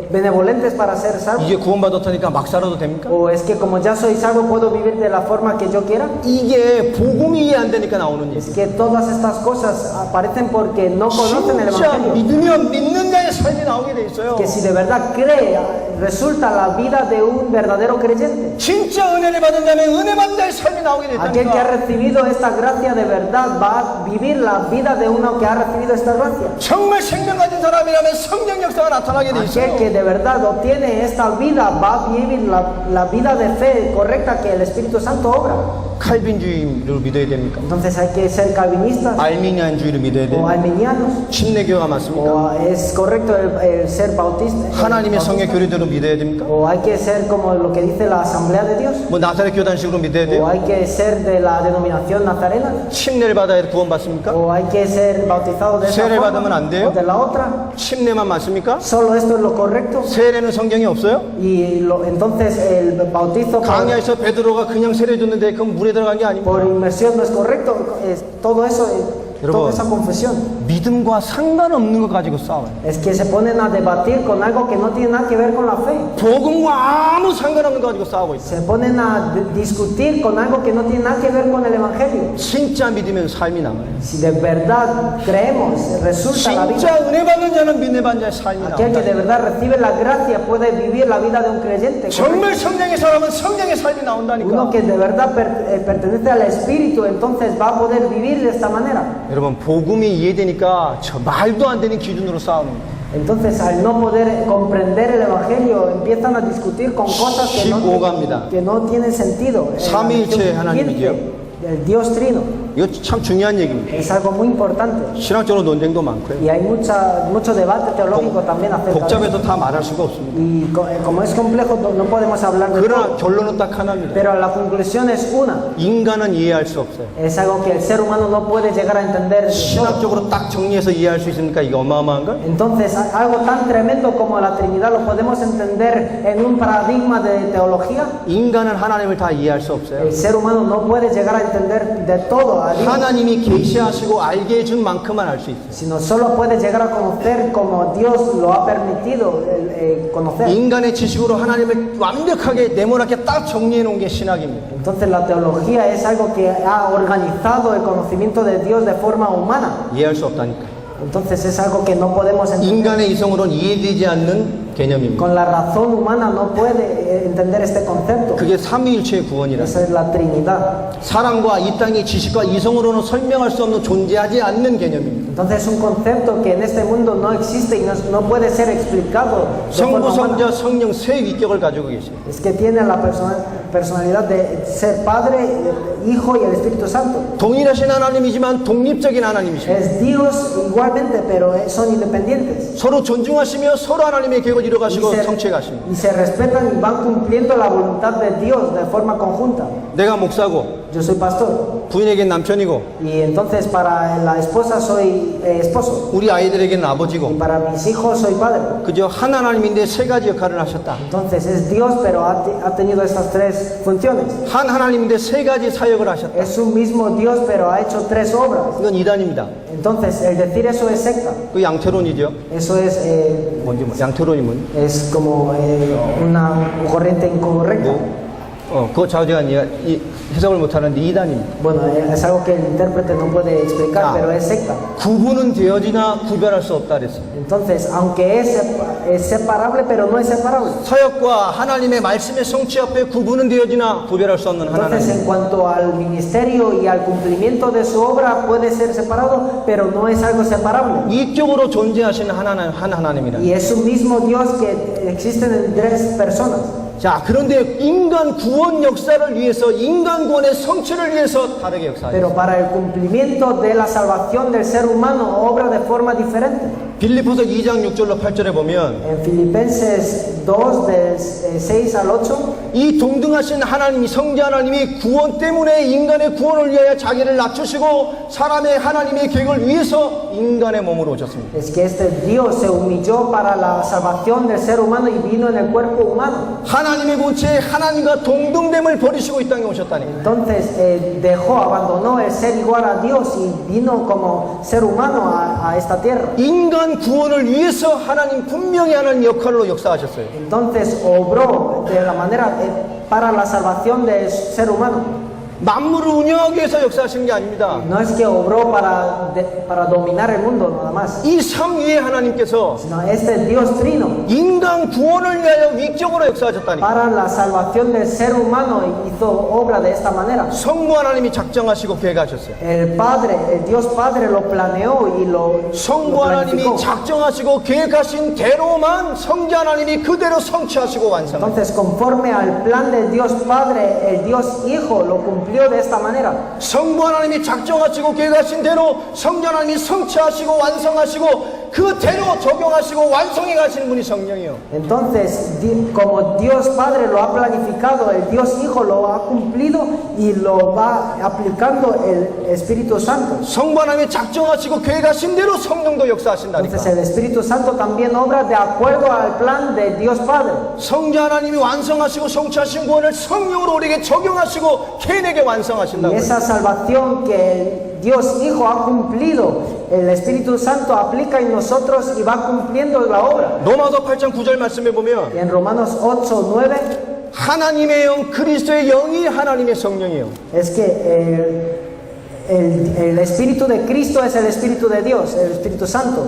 benevolentes para ser salvos. 이제 구원받았다니까 막 살아도 됩니까? O es que como ya soy salvo puedo vivir de la forma que yo quiera. 이게 복음이 이해 안 되니까 나오는 Es 얘기. que todas estas cosas aparecen porque no conocen el 진짜 Evangelio. 믿으면 믿는 자의 삶이 나오게 돼 있어요. Que si de verdad cree, resulta la vida de un verdadero creyente. 진짜 은혜를 받은 자면 은혜 받는 자의 삶이 나오게 Aquel que ha 됐다니까. recibido esta gracia de verdad va a vivir la vida de uno que ha recibido esta gracia. 정말 생명 가진 사람이라면 성령 역사가 나타나게 돼 Aquel que 있어요. de verdad obtiene esta vida va a vivir la vida de fe correcta que el Espíritu Santo obra. 칼빈주의를 믿어야 됩니까? Entonces hay que ser calvinistas 알미니안주의를 믿어야 o 돼요. arminianos. 침례교가 맞습니까? O es correcto el ser bautista. 하나님의 성의 교리대로 믿어야 됩니까? O hay que ser como lo que dice la Asamblea de Dios. 뭐 나사렛 교단식으로 믿어야 O 돼요? hay que ser de la denominación nazarena. 침례를 받아야 구원받습니까? O hay que ser bautizado de esta 세례 forma 받으면 안 돼요? o de la otra. 침례만 맞습니까? Solo esto es lo correcto. 세례는 성경에 없어요? Y entonces el bautizo 강야에서 베드로가 그냥 세례 줬는데 그건 물에 들어간 게 아닙니다. por inmersión no es correcto. Todo eso, toda esa confusión. 믿음과 상관없는 거 가지고 싸워요. Es que se ponen a debatir con algo que no tiene nada que ver con la fe. 복음과 아무 상관없는 거 가지고 싸우고 있어요. Se ponen a discutir con algo que no tiene nada que ver con el Evangelio. 진짜 믿으면 삶이 남아요. Si de verdad creemos, resulta la vida. 진짜 은혜 받는 자는 은혜 받는 자의 삶이 Aquel que de 나온다. verdad recibe la gracia puede vivir la vida de un creyente. ¿correcto? 정말 성령의 사람은 성령의 삶이 Uno 나온다니까. que de verdad pertenece al Espíritu, entonces va a poder vivir de esta manera. 여러분 복음이 이해되니까 저 말도 안 되는 기준으로 싸우는 거예요. Entonces, al no poder comprender el Evangelio, empiezan a discutir con cosas 15 갑니다. que no tienen sentido. 삼위일체 하나님이죠. El Dios Trino 이거 참 중요한 얘기입니다. es algo muy importante. 신학적으로 논쟁도 많고요. Y hay mucho debate teológico también acerca de eso. 복잡해서 다 말할 수가 없습니다. Y como es complejo, no podemos hablar de 그러나 todo. 결론은 딱 하나입니다. Pero la conclusión es una. 인간은 이해할 수 없어요. Es algo que el ser humano no puede llegar a entender. de todo. 신학적으로 딱 정리해서 이해할 수 있으니까 이게 어마어마한 걸. Entonces, algo tan tremendo como la Trinidad lo podemos entender en un paradigma de teología. 인간은 하나님을 다 이해할 수 없어요. El ser humano no puede llegar a entender de todo a Dios, 하나님이 계시하시고 알게 해준 만큼만 알 수 있어요. sino solo puede llegar a conocer como Dios lo ha permitido conocer. 인간의 지식으로 하나님을 완벽하게 네모나게 딱 정리해 놓은 게 신학입니다. Entonces la teología es algo que ha organizado el conocimiento de Dios de forma humana. 이해할 수 없다니까. Entonces es algo que no podemos entender. 인간의 이성으로는 이해되지 않는 개념입니다. Con la razón humana no puede entender este concepto. 그게 삼위일체의 구원이라. Esa es la Trinidad. 사람과 이 땅의 지식과 이성으로는 설명할 수 없는 존재하지 않는 개념입니다. Entonces es un concepto que en este mundo no existe y no puede ser explicado de forma 성부, humana. 성자, 성령 세 위격을 가지고 계세요. Es que tiene la personalidad de ser Padre, Hijo y el Espíritu Santo. 동일하신 하나님이지만 독립적인 하나님이십니다. Es Dios igualmente, pero son independientes. 서로 존중하시며 서로 하나님의 계획을 이루어가시고 성취해 가십니다. Y se respetan y van cumpliendo la voluntad de Dios de forma conjunta. 내가 목사고 Yo soy pastor 부인에겐 남편이고 y entonces para la esposa soy esposo 우리 아이들에게는 y 아버지고 para mis hijos soy padre. 그저 한 하나님인데 세 가지 역할을 하셨다. Entonces es Dios, pero ha tenido estas tres funciones. 한 하나님인데 세 가지 사역을 하셨다. Es un mismo Dios, pero ha hecho tres obras. 이건 이단입니다. Entonces el decir eso es secta. 그 양태론이죠. Eso es 뭔지 양태론이 뭔지. es como una corriente incorrecta. 그거 좌우지간 해석을 못하는데 이단입니다. Bueno, es algo que el intérprete no puede explicar, Ah. pero es secta. 구분은 되어지나 구별할 수 없다 그랬어요. Entonces, aunque es separable, pero no es separable. 사역과 하나님의 말씀의 성취 앞에 구분은 되어지나 구별할 수 없는 Entonces, 하나님. en cuanto al ministerio y al cumplimiento de su obra, puede ser separado, pero no es algo separable. 이쪽으로 존재하시는 한 하나님이라. Y es un mismo Dios que existen en tres personas. 자, 그런데 인간 구원 역사를 위해서, 인간 구원의 성취를 위해서 다르게 역사하죠. Pero para el cumplimiento de la salvación del ser humano, obra de forma diferente. 빌립보서 2장 6절로 8절에 보면 En Filipenses 2, del 6 al 8, 이 동등하신 하나님이, 성자 하나님이 구원 때문에 인간의 구원을 위하여 자기를 낮추시고 사람의 하나님의 계획을 위해서 인간의 몸으로 오셨습니다. es que este Dios se humilló para la salvación del ser humano y vino en el cuerpo humano. 하나님의 본체에 하나님과 동등됨을 버리시고 이 땅에 오셨다니. Entonces abandonó el ser igual a Dios y vino como ser humano a esta tierra. 인간 구원을 위해서 하나님 분명히 하는 역할로 역사하셨어요. Entonces obró de la manera para la salvación del ser humano. 만물을 운영하기 위해서 역사하신 게 아닙니다. No es que obró para dominar el mundo nada más, 이 삼위의 하나님께서 sino este Dios trino 인간 구원을 위하여 위격으로 역사하셨다니. para la salvación del ser humano hizo obra de esta manera. 성부 하나님이 작정하시고 계획하셨어요. El Dios Padre lo planeó y lo 성부 하나님이 planificó. 작정하시고 계획하신 대로만 성자 하나님이 그대로 성취하시고 완성하셨어요. Entonces, conforme al plan del Dios Padre, el Dios Hijo lo cumplió de esta manera. 성부 하나님이 작정하시고 계획하신 대로 성자 하나님이 성취하시고 완성하시고 그대로 적용하시고 완성해 가시는 분이 성령이요. Entonces, como Dios Padre lo ha planificado, el Dios Hijo lo ha cumplido y lo va aplicando el Espíritu Santo. 성부 하나님이 작정하시고 계획하신 대로 성령도 Entonces, 역사하신다니까. el Espíritu Santo también obra de acuerdo al plan de Dios Padre. 성자 하나님이 완성하시고 성취하신 구원을 성령으로 우리에게 적용하시고 개인에게 Y 완성하신다고. esa salvación que el Dios Hijo ha cumplido, el Espíritu Santo aplica en nosotros y va cumpliendo la obra. 로마서 8장 9절 말씀에 보면 Y en Romanos 8, 9 하나님의 영, 그리스도의 영이 하나님의 성령이요. es que el Espíritu de Cristo es el Espíritu de Dios, el Espíritu Santo.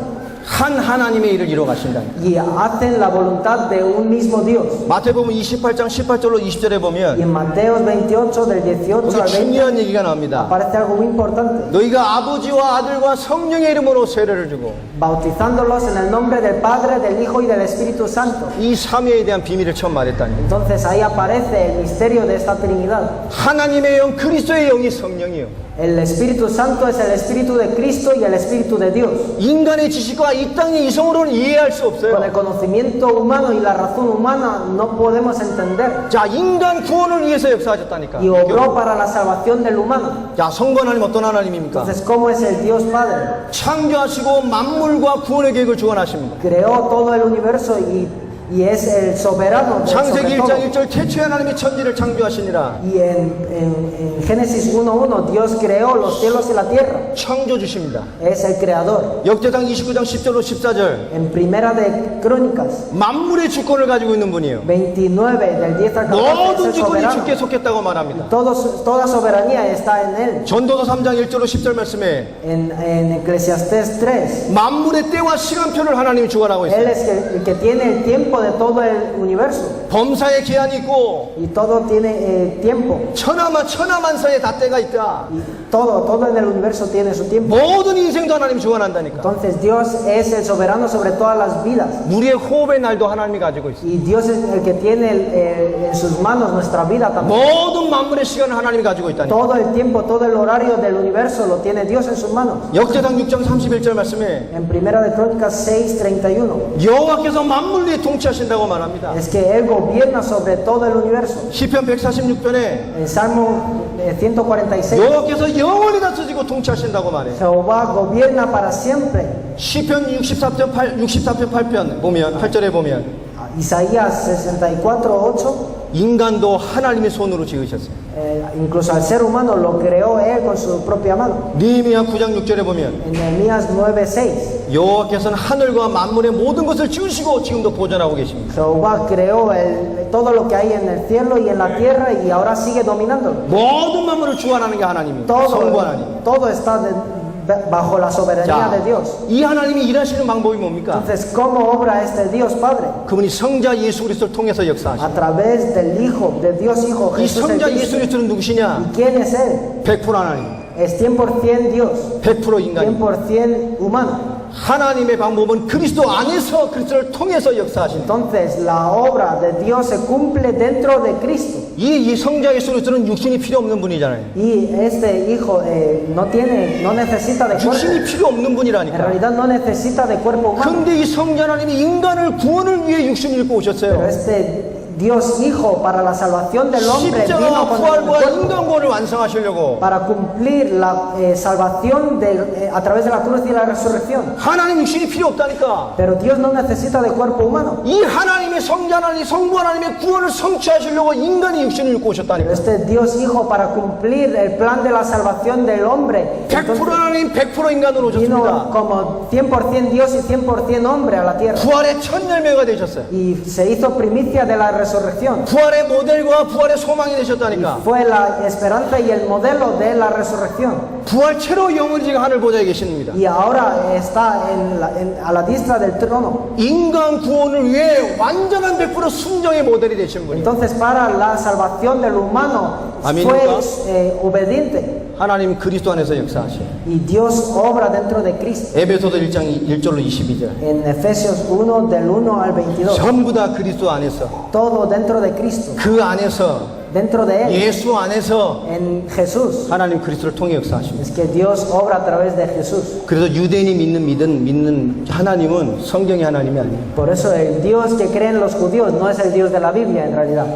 한 하나님의 일을 이루어 가신다. Y hacen la voluntad de un mismo Dios. 마태복음 28장 18절로 20절에 Y 보면 en Mateo 28, del 18 거기 al 20, 중요한 얘기가 나옵니다. aparece algo muy importante. 너희가 아버지와 아들과 성령의 이름으로 세례를 주고 Bautizándolos en el nombre del Padre, del Hijo y del Espíritu Santo. 이 삼위에 대한 비밀을 처음 말했다니. Entonces ahí aparece el misterio de esta Trinidad. 하나님의 영, 그리스도의 영이 성령이요. El Espíritu Santo es el Espíritu de Cristo y el Espíritu de Dios. 인간의 지식과 이 땅의 이성으로는 이해할 수 Con el 없어요. conocimiento humano y la razón humana no podemos entender. 자, 인간 구원을 위해서 역사하셨다니까. Y obró para la salvación del humano. 자, 성부 하나님 어떤 하나님입니까? Entonces, ¿cómo es el Dios Padre? 창조하시고 만물과 구원의 계획을 주관하십니다. Creó todo el universo y es el soberano de 창세기 sobre todo. 1장 1절 태초에 하나님이 천지를 창조하시니라. Y en Génesis 1:1 Dios creó los cielos y la tierra. 창조주십니다. Es el creador. 역대상 29장 10절로 14절 En Primera de Crónicas 만물의 주권을 가지고 있는 분이에요. 29 del 10 al 14 es 모든 el 주권이 soberano. 주께 속했다고 말합니다. Toda soberanía está en él. 전도서 3장 1절로 10절 말씀에 En Eclesiastés 3, 만물의 때와 시간표를 하나님이 주관하고 él 있어요. es el que tiene el tiempo de todo el universo. 범사에 기한이 있고 Y todo tiene tiempo. 천하만사에 다 때가 있다. Y todo en el universo tiene su tiempo. 모든 인생도 하나님이 주관한다니까. Entonces Dios es el soberano sobre todas las vidas. 우리의 호흡의 날도 하나님이 가지고 있어요. Y Dios es el que tiene en sus manos nuestra vida también. 모든 만물의 시간을 하나님이 가지고 있다니까. Todo el tiempo, todo el horario del universo lo tiene Dios en sus manos. 역대상 6장 31절 말씀에 En Primera de Crónicas 6:31 여호와께서 만물 위에 통치하신다고 말합니다. es que Él gobierna sobre todo el universo. 시편 146편에 En Salmo 146 여호와께서 영원히 다스리고 통치하신다고 말해요. Jehová gobierna para siempre. 시편 64편 8편 보면 8절에 보면 Isaías 64:8, 인간도 하나님의 손으로 지으셨어요. incluso al ser humano lo creó él con su propia mano. 느헤미야 9장 6절에 보면 En Nehemías 9:6, 여호와께서는 하늘과 만물의 모든 것을 지으시고 지금도 보존하고 계십니다. Jehová creó todo lo que hay en el cielo y en la tierra y ahora sigue dominándolo. 모든 만물을 주관하는 게 하나님입니다. 성부 하나님. Todo está bajo la soberanía de Dios. 이 하나님이 일하시는 방법이 뭡니까? Entonces, ¿cómo obra este Dios Padre? 그분이 성자 예수 그리스도를 통해서 A 역사하십니다. través del Hijo, de Dios Hijo 이 Jesús el 성자 예수 Cristo. 그리스도는 누구시냐? ¿Y quién es Él? 100% 하나님, Es 100% Dios, 100% 인간입니다. 100% humano. 하나님의 방법은 그리스도 안에서 그리스도를 통해서 역사하신다. Entonces, la obra de Dios se cumple dentro de Cristo. 이 성자 예수 그리스도는 육신이 필요 없는 분이잖아요. Y este Hijo no necesita de cuerpo. 육신이 필요 없는 En 분이라니까. realidad no necesita de cuerpo humano. 근데 이 성자 하나님이 인간을 구원을 위해 육신을 입고 Pero 오셨어요. este Dios Hijo para la salvación del hombre 십자가 vino con el 부활과 cuerpo 인간 구원을 완성하시려고 para cumplir la salvación a través de la cruz y la resurrección. 하나님 육신이 필요 없다니까. Pero Dios no necesita de cuerpo humano. 이 하나님의 성자 하나님, 성부 하나님의 구원을 성취하시려고 인간이 육신을 입고 Pero 오셨다니까. este Dios Hijo para cumplir el plan de la salvación del hombre 100% 하나님, 100% 인간으로 vino 오셨습니다. como 100% Dios y 100% hombre a la tierra. 부활의 첫 열매가 되셨어요. Y se hizo primicia de la resurrección. 부활의 모델과 부활의 소망이 Y 되셨다니까. fue la esperanza y el modelo de la resurrección. 부활체로 영원히 지금 하늘 보좌에 계십니다. Y ahora está a la diestra del trono. 인간 구원을 위해 완전한 100% 순종의 모델이 되신 분이. Entonces, para la salvación del humano, Amén. fue obediente. 하나님 그리스도 안에서 역사하셔요. Y Dios obra dentro de Cristo. 에베소서 1장 1절로 22절. En Efesios 1, del 1 al 22. 전부 다 그리스도 안에서, Todo dentro de Cristo. 그 안에서, Dentro de Él. 예수 안에서 En Jesús. 하나님 그리스도를 통해 역사하십니다. Es que Dios obra a través de Jesús. 그래서 유대인이 믿는 하나님은 성경의 하나님이 아니에요. Por eso el Dios que creen los judíos no es el Dios de la Biblia en realidad.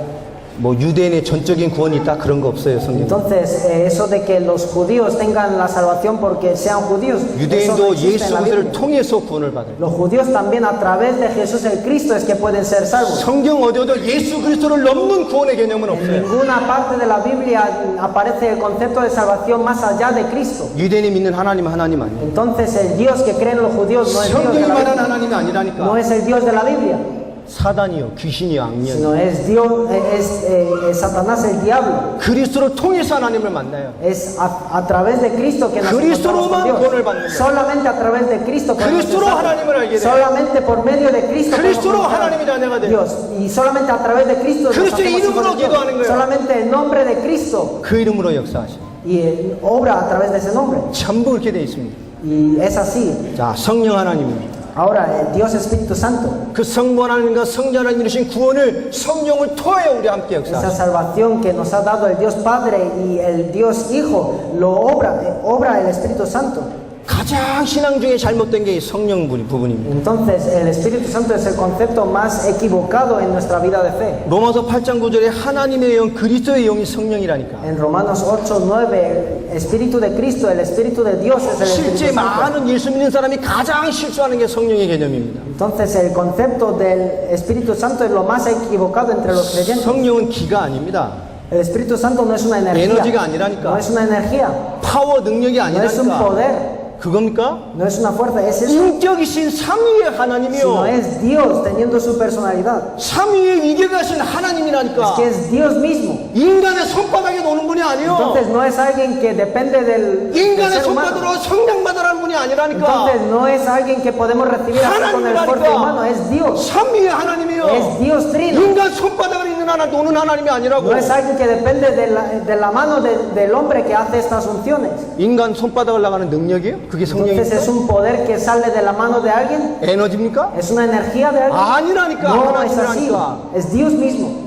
뭐 유대인의 전적인 구원이 있다 그런 거 없어요, 성경에. Entonces, eso de que los judíos tengan la salvación porque sean judíos, eso no 유대인도 existe en 예수 la 그리스도를 Biblia. 통해서 구원을 받아요. Los judíos también a través de Jesús el Cristo es que pueden ser salvos. 성경 어디에도 예수 그리스도를 넘는 구원의 개념은 En 없어요. ninguna parte de la Biblia aparece el concepto de salvación más allá de Cristo. 유대인이 믿는 하나님 아니에요. Entonces, el Dios que creen los judíos no es Dios de 성경이 la 말하는 Biblia. 하나님이 No 아니라니까. es el Dios de la Biblia, 사단이요, 귀신이요, 악령이요. sino es Dios, es Satanás el diablo. 그리스도를 통해서 하나님을 만나요. Es a través de Cristo que nos 그리스도로만 encontramos con Dios. 구원을 받는 거예요. Solamente a través de Cristo podemos ser 그리스도로 salvos. 하나님을 알게 돼요. Solamente por medio de Cristo podemos 그리스도로 conocer a 하나님의 자녀가 돼요. Dios. Y solamente a través de Cristo nos 그리스도의 hacemos hijos 이름으로 de Dios. 기도하는 거예요. Solamente el nombre de Cristo 그 이름으로 역사하셔. y obra a través de ese nombre. 전부 그렇게 되어 있습니다. Y es así. 자, 성령 하나님입니다. Ahora, el Dios Espíritu Santo, 그 성부 하나님과 성자 하나님 이루신 구원을 성령을 통하여 우리 함께 esa 역사하셔. salvación que nos ha dado el Dios Padre y el Dios Hijo, lo obra el Espíritu Santo. 가장 신앙 중에 잘못된 게 이 성령 부분입니다. Entonces, el Espíritu Santo es el concepto más equivocado en nuestra vida de fe. 로마서 8장 9절에 하나님의 영, 그리스도의 영이 성령이라니까. En Romanos 8, 9, el Espíritu de Cristo, el Espíritu de Dios es el 실제 Espíritu Santo. 많은 예수 믿는 사람이 가장 실수하는 게 성령의 개념입니다. Entonces, el concepto del Espíritu Santo es lo más equivocado entre los creyentes. 성령은 기가 아닙니다. El Espíritu Santo no es una 에너지가 energía, 아니라니까. no es una energía, 파워 능력이 no es un 아니라니까. poder, 그겁니까? no es una fuerza, es eso. 인격이신 삼위의 Sino 하나님이요. es Dios teniendo su personalidad. 삼위의 위대하신 Es 하나님이라니까. que es Dios mismo. 인간의 손바닥에 노는 분이 아니요. Entonces no es alguien que depende del 인간의 ser humano. 손바닥으로 성령받으라는 분이 아니라니까. Entonces no es alguien que podemos recibir así con el esfuerzo humano, es Dios. 삼위의 하나님이요. Es Dios trino. 인간 손바닥을 있는 하나 노는 하나님이 아니라고. No es alguien que depende de la mano del hombre que hace estas funciones. 인간 손바닥을 나가는 능력이에요? 그게 Entonces 성령입니까? es un poder que sale de la mano de alguien. 에너지입니까? Es una energía de alguien. 아니라니까. No es así. 하나님이라니까. Es Dios mismo.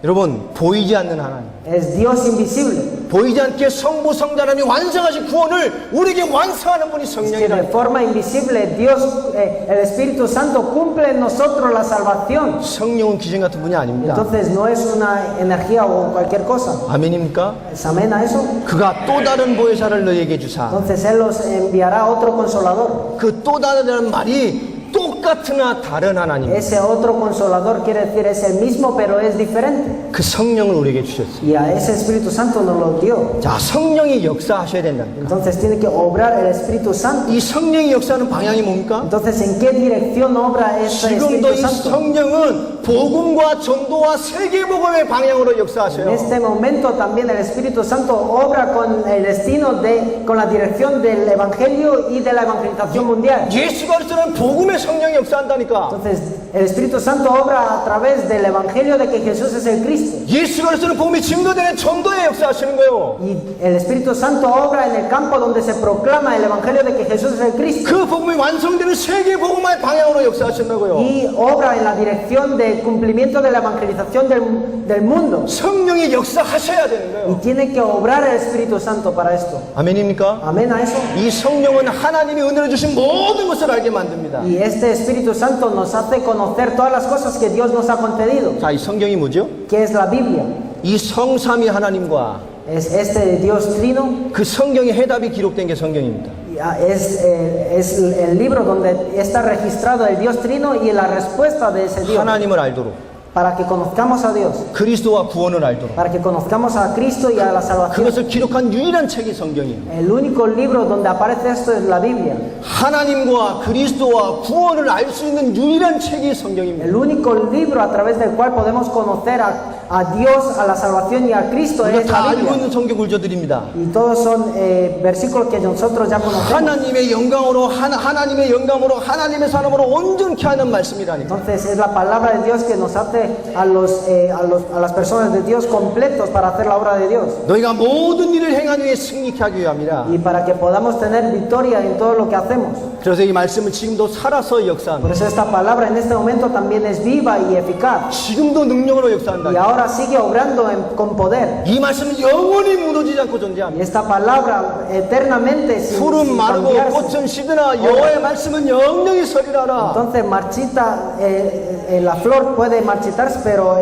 여러분, 보이지 않는 하나님. Es Dios invisible. 보이지 않게 성부 성자님이 완성하신 구원을 우리에게 완성하는 분이 Es que 성령이다. de forma invisible Dios, el Espíritu Santo cumple en nosotros la salvación. 성령은 귀신 같은 분이 아닙니다. Entonces no es una energía o cualquier cosa. 아멘입니까? ¿Es amén a eso? 그가 또 다른 보혜사를 너희에게 주사. Entonces Él los enviará otro consolador. 그 또 다른 말이 똑같은 똑같으나 다른 하나님, Ese otro consolador quiere decir es el mismo pero es diferente. 그 성령을 우리에게 주셨어요. Y a ese Espíritu Santo nos lo dio. 자, 성령이 역사하셔야 된다. Entonces tiene que obrar el Espíritu Santo. 이 성령이 역사하는 방향이 뭡니까? Entonces, ¿en qué dirección obra este 지금도 Espíritu 이 Santo? 성령은 복음과 전도와 세계복음의 방향으로 En 역사하셔요. este momento también el Espíritu Santo obra con el destino con la dirección del Evangelio y de la evangelización mundial. 예수가 그리스도는 복음의 성령이 역사한다니까. Entonces, el Espíritu Santo obra a través del Evangelio de que Jesús es el Cristo. 예수가 그리스도는 복음이 증거되는 전도에 역사하시는 거예요. Y el Espíritu Santo obra en el campo donde se proclama el Evangelio de que Jesús es el Cristo. 그 복음이 완성되는 세계복음의 방향으로 역사하신다고요. Y obra en la dirección del cumplimiento de la evangelización del mundo. 성령이 역사하셔야 되는 Y 거예요. tiene que obrar el Espíritu Santo para esto. 아멘입니까? Amén a eso. 이 성령은 하나님이 은혜로 주신 모든 것을 알게 만듭니다. Y este Espíritu Santo nos hace conocer todas las cosas que Dios nos ha concedido. 자, 이 성경이 뭐죠? ¿Qué es la Biblia? 이 성삼위 하나님과 Es este Dios Trino. 그 성경의 해답이 기록된 게 성경입니다. Y, es el libro donde está registrado el Dios Trino y la respuesta de ese Dios. 하나님을 알도록, Para que conozcamos a Dios. 그리스도와 구원을 알도록. Para que conozcamos a Cristo y a la salvación. 그것을 기록한 유일한 책이 성경이에요. El único libro donde aparece esto es la Biblia. 하나님과 그리스도와 구원을 알 수 있는 유일한 책이 성경입니다. El único libro a través del cual podemos conocer a Dios, a la salvación y a Cristo 우리가 es 다 la 알고 Biblia. 있는 성경 굴조들입니다. Y todos son versículos que nosotros ya conocemos. 하나님의 영광으로 하나님의 영광으로 하나님의 사람으로 온전케 하는 말씀이라니까. Entonces es la palabra de Dios que nos hace a las personas de Dios completos para hacer la obra de Dios. 너희가 모든 일을 행한 후에 승리케 하기 위함이라. Y para que podamos tener victoria en todo lo que hacemos. 그래서 이 말씀은 지금도 살아서 Por 역사합니다. eso esta palabra en este momento también es viva y eficaz. 지금도 능력으로 Y 역사한다. ahora sigue obrando con poder. 이 말씀은 영원히 무너지지 않고 존재합니다. Y esta palabra eternamente sin 푸른 마르고 cambiarse. 꽃은 시드나 여호와의 말씀은 영영이 서리라라. Entonces marchita, la flor puede marchitarse, pero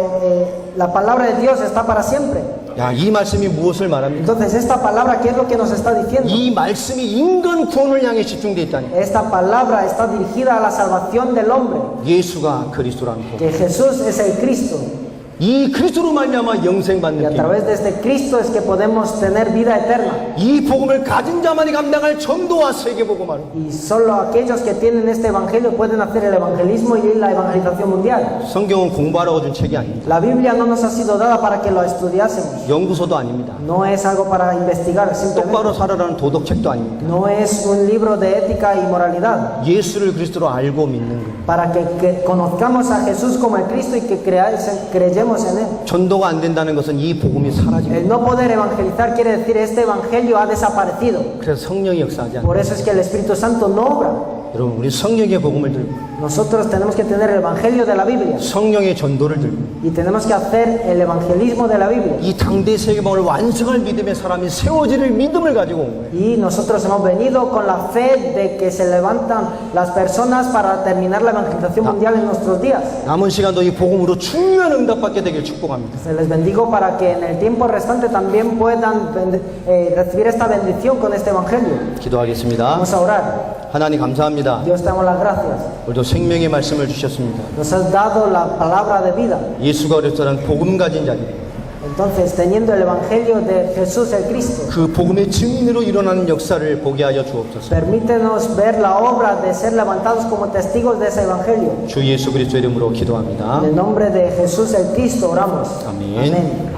la palabra de Dios está para siempre. 야, 이 말씀이 무엇을 말합니까? Entonces esta palabra, ¿qué es lo que nos está diciendo? 이 말씀이 인간 구원을 향해 집중되어 있다니. Esta palabra está dirigida a la salvación del hombre, 예수가 그리스도라는 복. que Jesús es el Cristo. 이 그리스도로 말미암아 영생 Y 받는 a 길. través de este Cristo es que podemos tener vida eterna. 이 복음을 가진 자만이 감당할 전도와 세계 복음하는. Y solo aquellos que tienen este evangelio pueden hacer el evangelismo y la evangelización mundial. 성경은 공부하라고 준 책이 아닙니다. La Biblia no nos ha sido dada para que lo estudiásemos. 연구소도 아닙니다. No es algo para investigar simplemente. 똑바로 살아라는 도덕책도 아닙니다. No es un libro de ética y moralidad. 예수를 그리스도로 알고 믿는 것. Para que conozcamos a Jesús como el Cristo y que creyemos en Él. 전도가 안 된다는 것은 이 복음이 사라집니다. El no poder evangelizar quiere decir este evangelio ha desaparecido. 그래서 성령이 역사하지 않아요. Por eso es que el Espíritu Santo no obra. 여러분, 우리 성령의 복음을 들고 Nosotros tenemos que tener el evangelio de la Biblia 성령의 전도를 들고 y tenemos que hacer el evangelismo de la Biblia. 이 당대 세계방을 완성할 믿음의 사람이 세워지를 믿음을 가지고 온 거예요. Y nosotros hemos venido con la fe de que se levantan las personas para terminar la evangelización mundial en nuestros días. 남은 시간도 이 복음으로 중요한 응답받게 되길 축복합니다. Se les bendigo para que en el tiempo restante también puedan recibir esta bendición con este evangelio. 기도하겠습니다. Vamos a orar. 하나님 감사합니다. Dios te damos las gracias. 오늘도 생명의 말씀을 주셨습니다. Nos has dado la palabra de vida. 예수가 그리스도라는 복음 가진 자들, Entonces, teniendo el evangelio de Jesús el Cristo, 그 복음의 증인으로 일어나는 역사를 보게 하여 주옵소서. permítenos ver la obra de ser levantados como testigos de ese evangelio. 주 예수 그리스도 이름으로 기도합니다. En el nombre de Jesús el Cristo oramos. 아멘. Amén.